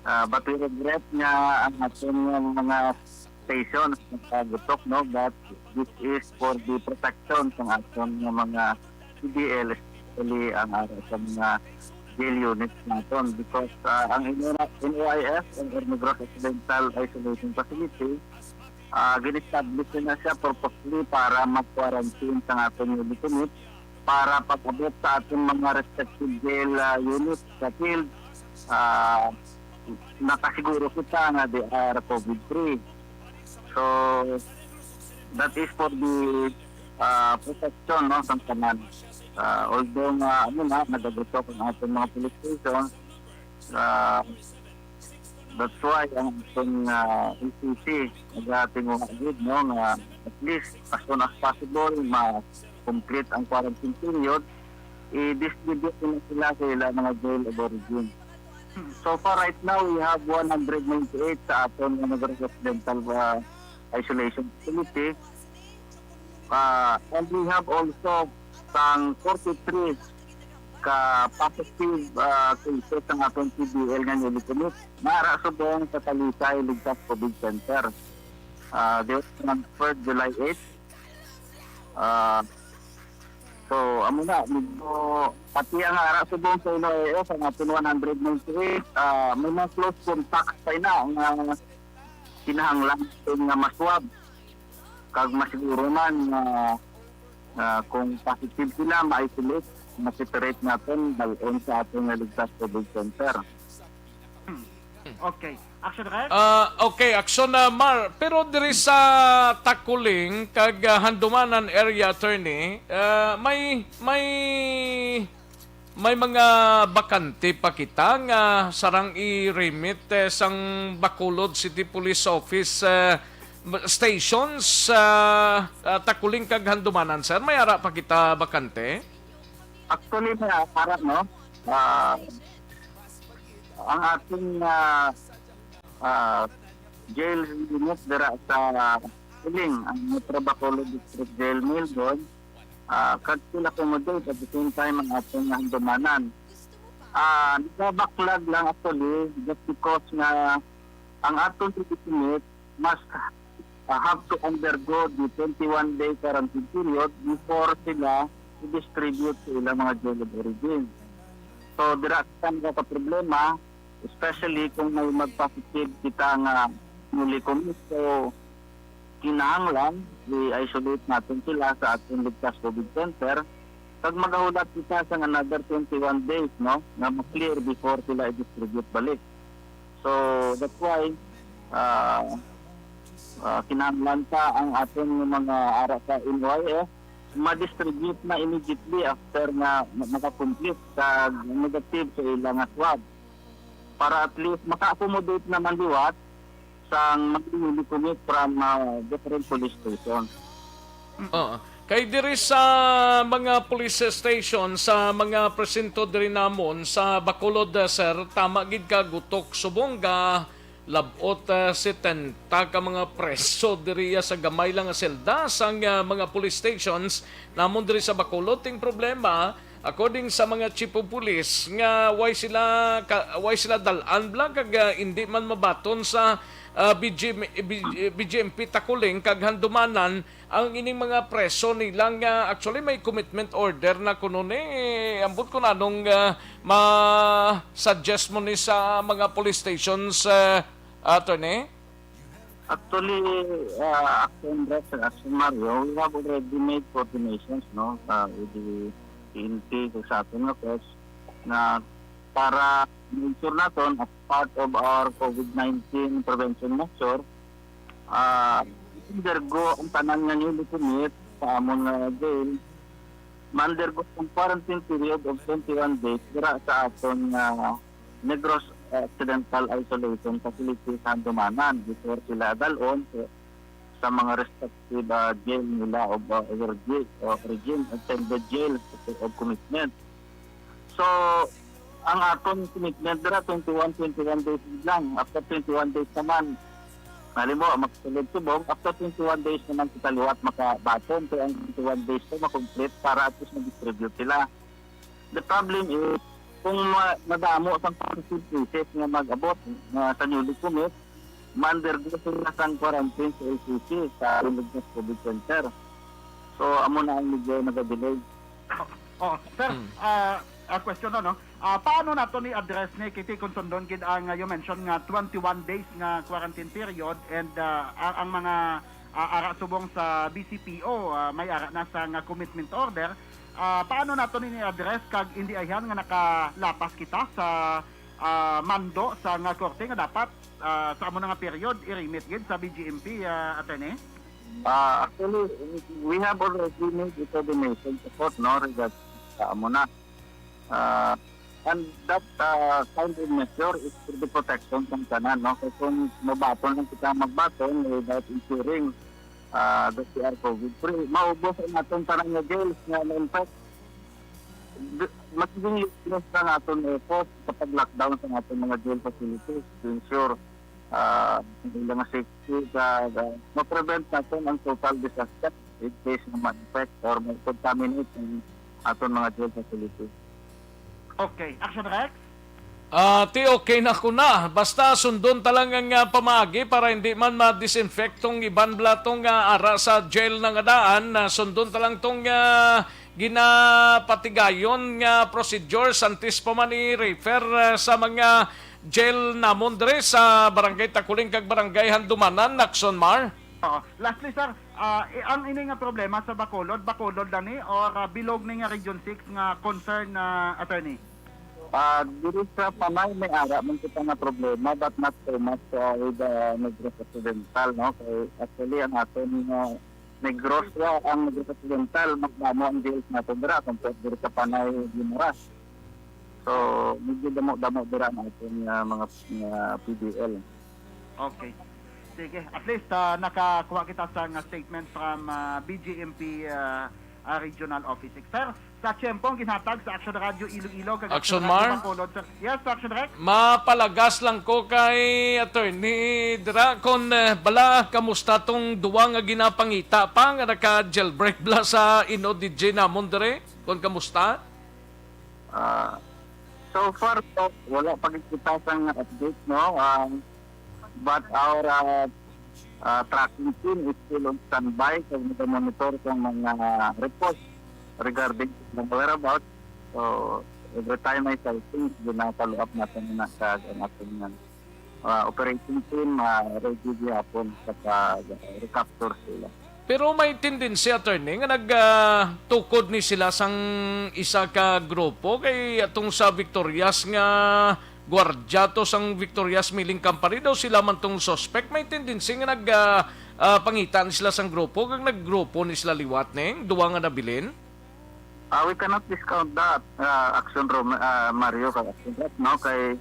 But we regret nga ang aton yung mga station na gutok, no? But this is for the protection ng aton yung mga CDL, especially ang sa mga jail units natin. Because ang NOIF, ang Negros Occidental Isolation Facility, gin-establish na siya purposely para mag-quarantine sa ating newly commit para pag-abot sa ating mga respective jail units sa field. Nakasiguro kita nga they are COVID-free. So, that is for the protection, no, sa kanan. Although nagagutok ang ating mga police station, that's why ang ating ECC nag-ating agad, no, na at least as soon as possible ma-complete ang quarantine period, i-distribute na sila sa ilang mga jail of origin. So far right now, we have 198 sa ating mga residential isolation facility. And we have also sang 43 ka positive cases ng atong PDL nga newly commit. Mara subong sa Talisay Ligtas COVID Center. They were transferred July 8. So, amo na, medyo pati ang ara subong sa NOIF ang ating 198. May mga close contacts pa na ang kinahanglan nga maswab. Kag masiguro man kung positive sila, ma-isolate, ma-separate natin dalon sa ating Ligtas COVID Center. Okay. Action Rex? Okay, Aksyon Mar. Pero diri sa Takuling, kag Handumanan Area Attorney, may mga bakante pa kita nga sarang i-remit sang Bacolod City Police Office stations sa Takuling kag Handumanan, sir. May ara pa kita bakante? Actually, may para, no? Ang ating jail unit dira sa Piling, ang Metro Bacolod District Jail Milgon, kag sila accommodate at the same time ang ating Handumanan. Nagabaklag lang actually just because nga ang atong unit must have to undergo the 21-day quarantine period before sila i-distribute sa ilang mga jail of origin. So, direktan ka problema, especially kung may mag-positive kita nga newly commit. So, kinahanglan, i-isolate natin sila sa ating Ligtas COVID Center. Pag magahulat kita sa another 21 days, no, na ma-clear before sila i-distribute balik. So, that's why, kinahanglan pa ang ating mga ara sa NOIF ma-distribute na immediately after na makakomplete sa negative sa ilang swab para at least maka-accommodate naman liwat sa mag-newly commit from different police stations. Kay diri sa mga police station sa mga presinto diri namon sa Bacolod, sir, tama gid ka gutok subong ga labot 70 ka mga preso diri sa gamay lang nga selda sang mga police stations namon diri sa Bacolod. Ting problema according sa mga chief of police nga why sila dalan blang kag hindi man mabaton sa BGMP Takuling kag Handumanan ang ining mga preso nilang actually may commitment order na kuno ni ambot ko nanong ma-suggest mo ni sa mga police stations attorney? Actually, Aksyon Rex and Aksyon Mario, we have already made coordinations, no, with the PNP sa ating office na para ensure natin as part of our COVID-19 prevention measure, undergo ang tanan nga newly commit sa among jail, ma-undergo ang quarantine period of 21 days dira sa aton Negros Accidental Isolation Facility sa Dumanan before sila dalon sa mga respective jail nila of origin attended jail of commitment. So, ang aton commitment dira 21 days lang. After 21 days naman, halimbawa, magsulod subong, after 21 days naman kita liwat makabaton, kaya ang 21 days ko makomplete para at least mag-distribute sila. The problem is, kung madamo sa positive cases nga mag-abot sa newly commit, ma-undergo sila sa quarantine sa LCC, sa Bulig Covid Center. So, amo na ang medyo nag-delay. Sir, question no? Paano na to ni address ni Kitty kung sundon gid ang you mentioned nga 21 days nga quarantine period and ang mga ara subong sa BCPO may ara na sa nga commitment order. Paano na to ni address kag hindi ayan nga nakalapas kita sa mando sa nga korte nga dapat sa amo nga period i-remit gid sa BGMP attorney? Actually, we have already made a coordination support, no, regarding sa amo na. And that kind of measure is for the protection ng tanan, no? Kasi kung mabaton lang kita magbaton without ensuring that we are COVID-free, maubos ang atong tanan nga jails nga na-infect. Magiging useless na natin effort kapag lockdown sa atong mga jail facilities to ensure hindi lang safety ma-prevent natin ang total disaster in case na ma-infect or ma-contaminate ang atong mga jail facilities. Okay, Action Rex? Okay na ko na. Basta sundon talagang pamagi para hindi man ma-disinfect tong iban blatong ara sa jail ng adaan. Sundon talang tong ginapatigayon nga procedures antes pa man i-refer sa mga jail namon dire sa barangay Takuling kag barangay Handumanan, Aksyon Mar. Lastly sir, ang ini nga problema sa Bacolod na ni or bilog ni nga Region 6 nga concern na attorney? Dito sa Panay may ara man kita nga problema but not so much with the Negros Occidental, no? Kaya actually ang aton Negros ang Negros Occidental magdamo ang jails natin dira compared dito sa Panay Limaras. So medyo damo dira natin mga PDL. Okay. Sige, at least nakakuha kita sa statement from BGMP Regional Office. Sir, sa Cantong ginhatag sa Aksyon Radio Iloilo kag Aksyon Mar? Yes, Aksyon Rex. Mapalagas lang ko kay attorney dira kon bala kamusta tong duwa nga ginapangita pa nga naka jailbreak bla sa ino DJ namon dire kon kamusta? So far wala pa kita sang update, no. But our tracking team is still on standby so monitor ng mga reports regarding the whereabouts. So every time I say things, follow up natin na sa ating operating team ready hapon sa recapture sila. Pero may tendency attorney nga nagtukod ni sila sang isa ka grupo kay atong sa Victorias nga gwardya to sang Victorias Milling Company daw sila man tong suspect. May tendency nga pangitan sila sang grupo kag naggrupo ni sila liwat ning duwa nga nabilin. We cannot discount that Aksyon Mario kay Aksyon, no, kay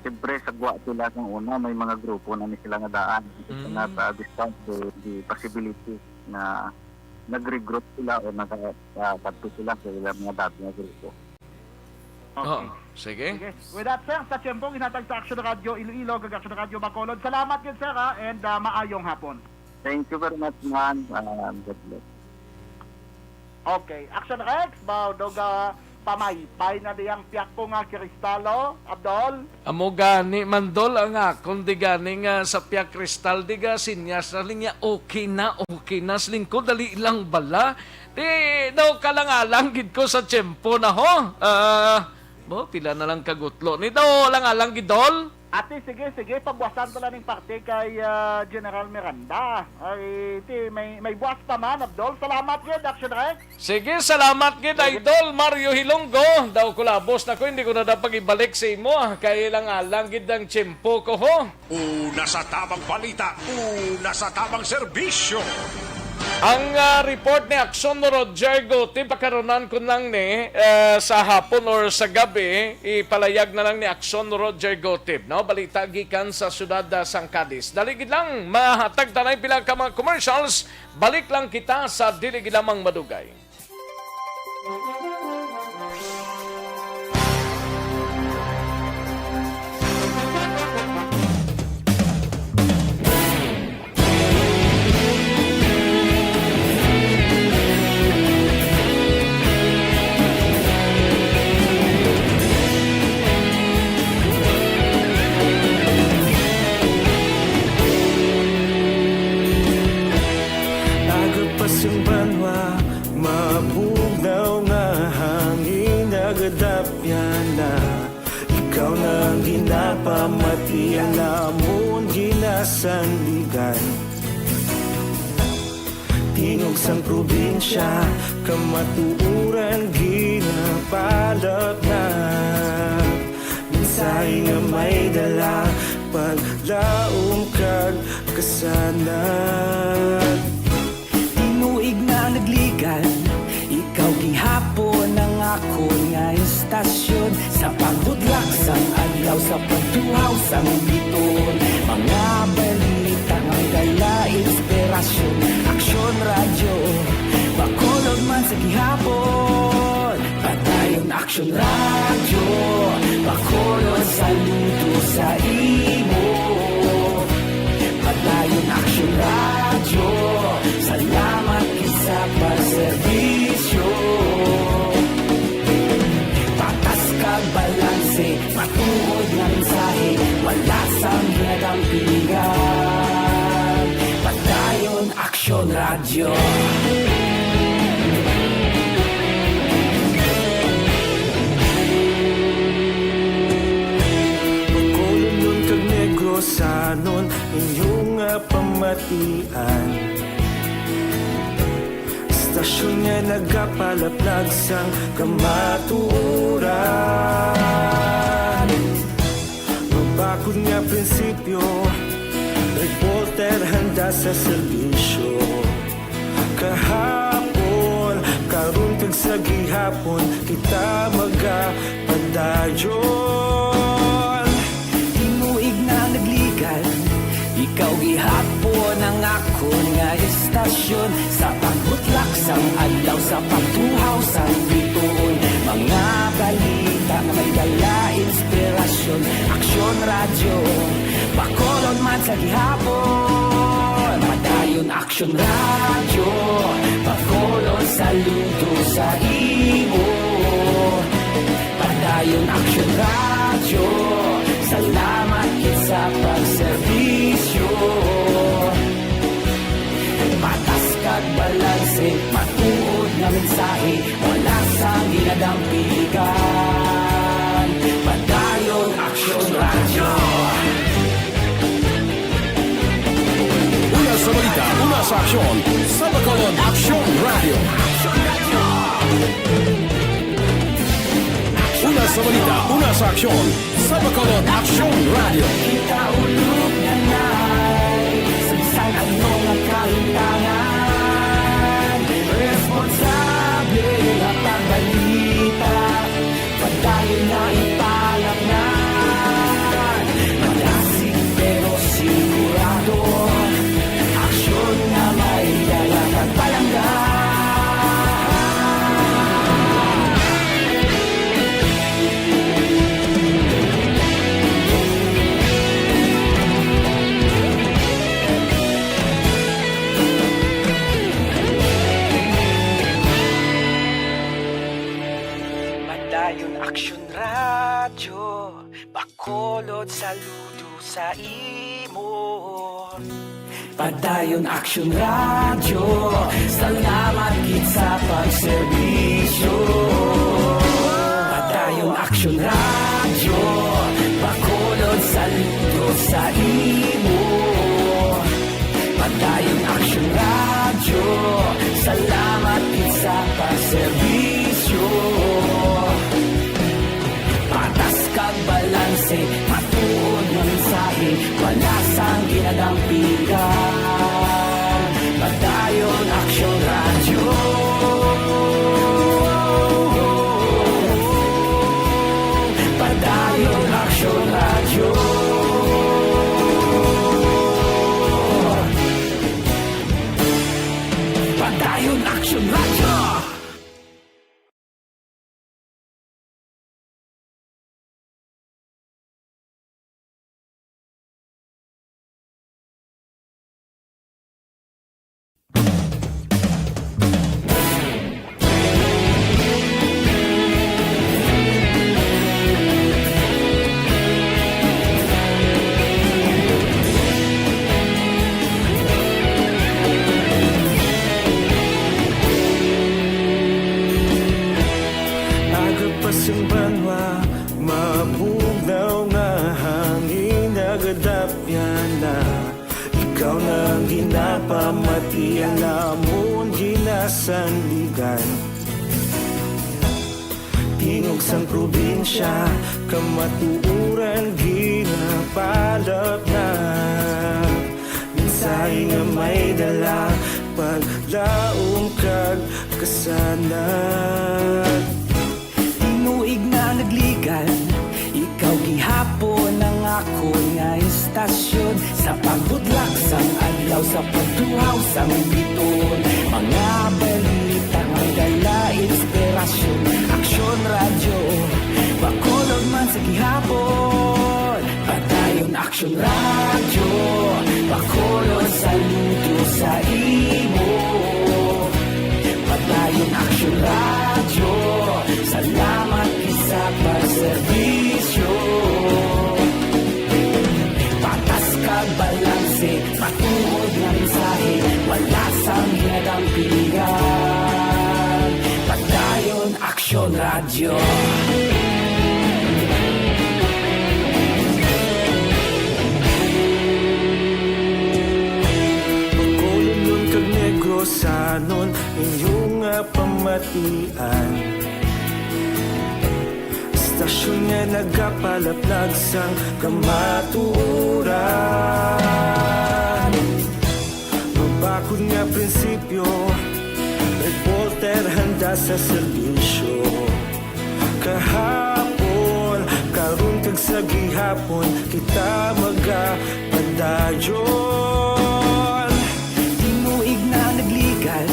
siyempre sagwa sila sang una may mga grupo na ni sila nga daan. We cannot discount the possibility na nag-regroup sila o nagkatagpo sila sa mga dati nga grupo. Okay. Sige. With that, sir, sa Cantong ginhatag sa Aksyon Radio Iloilo kag Aksyon Radio Bacolod. Salamat gid sir and maayong hapon. Thank you very much, man. God bless. Okay, Action Rex, doga pamaypay na diyang piyak ko nga kristalo, Abdol. Amo gani mandol ang akon di gani nga sa piyak kristal di ga sinyas na linya okay na sling ko dali lang bala. Di daw kalang-alang gid ko sa tiyempo na ho. Pila na lang kagutlo. Ni daw lang-alang gidol. Ate, sige, pagbuwasan pala ng parte kay General Miranda. Ay, may buwas pa man, Abdol. Salamat yun, Aksyon Rex. Sige, salamat gid Idol Mario Hilonggo. Daw kulabos na ko, hindi ko na dapat ibalik sa imo. Kaya lang alang gid ang tiyempo ko ho. Una sa tamang balita, una sa tamang serbisyo. Ang report ni Aksyon Roger Gotti, pakaronan ko lang ni sa hapon or sa gabi, ipalayag na lang ni Aksyon Roger Gotti. No? Balita gikan sa syudad sang Cadiz. Daligid lang, mahatag tanay bilang ka mga commercials, balik lang kita sa diligid lamang madugay. Agapasang banwa, mabugnaw nga hangin nagadapyan na. Ikaw na ang ginapamatian namon ginasandigan. Tingog sang probinsya, kamatuuran ginabalak na. Minsay nga may dala, paglaong kag kasanan. Tinuig na nagligan, ikaw gihapon ang ako nga istasyon. Sa pagbutlak sang adlaw, sa pagtuhaw sang biton. Mga balita ang dala inspirasyon. Aksyon radyo, bakolog man sa gihapon. Patayon Aksyon radyo, bakolog saludo sa imo. Patayon Aksyon radyo, salamat sa pagserbisyo. Patas kag balanse, matuod na mensahe, wala sang ginagampingan. Patayon Aksyon radyo. Bakolon nun kag Negrosanon, inyong pamatian. Istasyon nga nagapalaplag sang kamatuoran. Mabakod nga prinsipyo, reporter handa sa serbisyo. Kahapon, karon kag sa gihapon, kita magapadayon. Tinuig na nagligan, ikaw gihapon ang ako nga istasyon. Sa pagbutlak sang adlaw, sa pagtuhaw sang bituon. Mga balita na may dala inspirasyon. Aksyon radyo, bakolon man sa gihapon. Padayon Aksyon radyo, bakolon saludo sa imo. Padayon Aksyon radyo, salamat sa pagserbisyo. Patas kag balanse, matuod na mensahe, wala sang ginadampigan. Padayon Aksyon radyo. Una sa balita, una sa aksyon, sa Bacolod Aksyon Radio. Una sa balita, una sa aksyon, sa Bacolod Aksyon Radio. Kita ulog na na'y sabisan ang mga kahintangan. Responsable at ang balita, padayon na ipalaknan. Malasig pero sigurado, aksyon na may dalang at palanggan. Padayon Aksyon radyo, bakolod saludo sa imo. Padayon Aksyon radyo, salamat gid sa pagserbisyo. Padayon Aksyon radyo, bakolod saludo Wasang banwa, mabugnaw nga hangin nagadapyan na. Ikaw nang ginapamatian namon ginasandigan. Tingog sang probinsya, kamatuuran ginapalap na. Minsay nga may dala, paglaong kag kasanat. Tinuig na nagligan, ikaw gihapon ang ako nga istasyon. Sa pagbudlak sang adlaw, sa pagtuhaw sang biton. Mga balita may dala inspirasyon. Aksyon radyo, bakolod man sa gihapon. Padayon aksyon radyo, bakolod saludo sa imo. Padayon aksyon radyo, salamat isa pagserbisyo. Patas kag balanse, matuod na mensahe, wala sang hinadang pilihan. Padayon aksyon radyo. Pagkolon kag negrosanon, inyong pamatian. Istasyon nga nagapalaplag sang kamaturan. Mabakod nga prinsipyo, reporter handa sa serbisyo. Kahapon, karon kag sa gihapon, kita magapadayon. Tinuig na nagligan,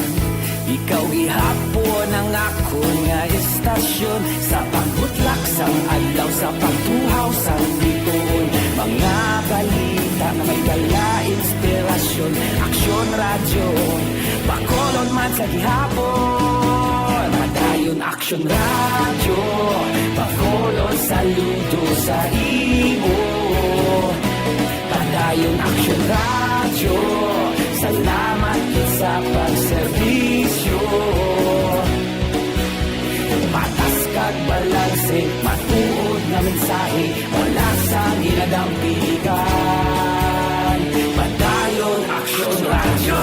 ikaw gihapon ang ako nga istasyon. Sa pagbutlak sang adlaw, sa pagtuhaw sang biton. Mga balita na may dala inspirasyon. Aksyon radyo, bakolon man sa gihapon. Padayon aksyon radyo, bakolon saludo sa imo. Padayon aksyon radyo, salamat sa pagserbisyo. Patas kag balanse, matuod na mensahe, wala sang hinadang piligan. Padayon aksyon radyo.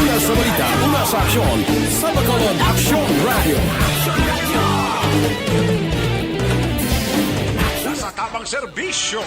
Una sa balita, una sa aksyon, sa Bacolod Aksyon Radio. Sa tamang serbisyo.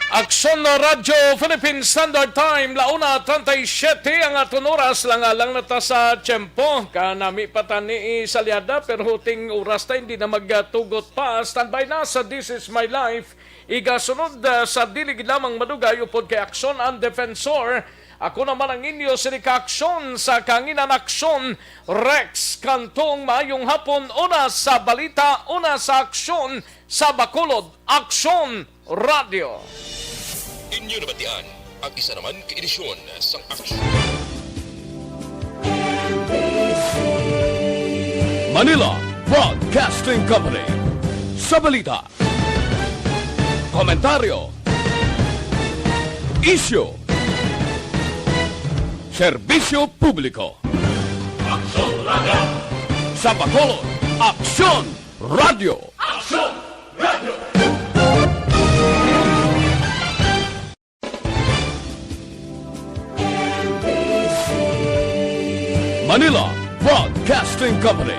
Aksyon na Radyo Philippine Standard Time, 1:37 ang aton oras lang nata sa tiyempo. Kanami patani salyada pero huting oras ta hindi na magtugot pa. Standby na sa This Is My Life. Igasunod sa dilig lamang madugay upod kay Aksyon ang Defensor. Ako naman ang inyo Aksyon sa Kanginan Aksyon, Rex Cantong. Maayong hapon, una sa balita, una sa aksyon sa Bacolod Aksyon Radio. Inyo nabatian ang isa naman kaedisyon sang aksyon. Manila Broadcasting Company. Sa balita, komentaryo, isyu, serbisyo publiko. Aksyon Radio. Sa Bacolod, Aksyon Radio. Aksyon Radio. Manila Broadcasting Company.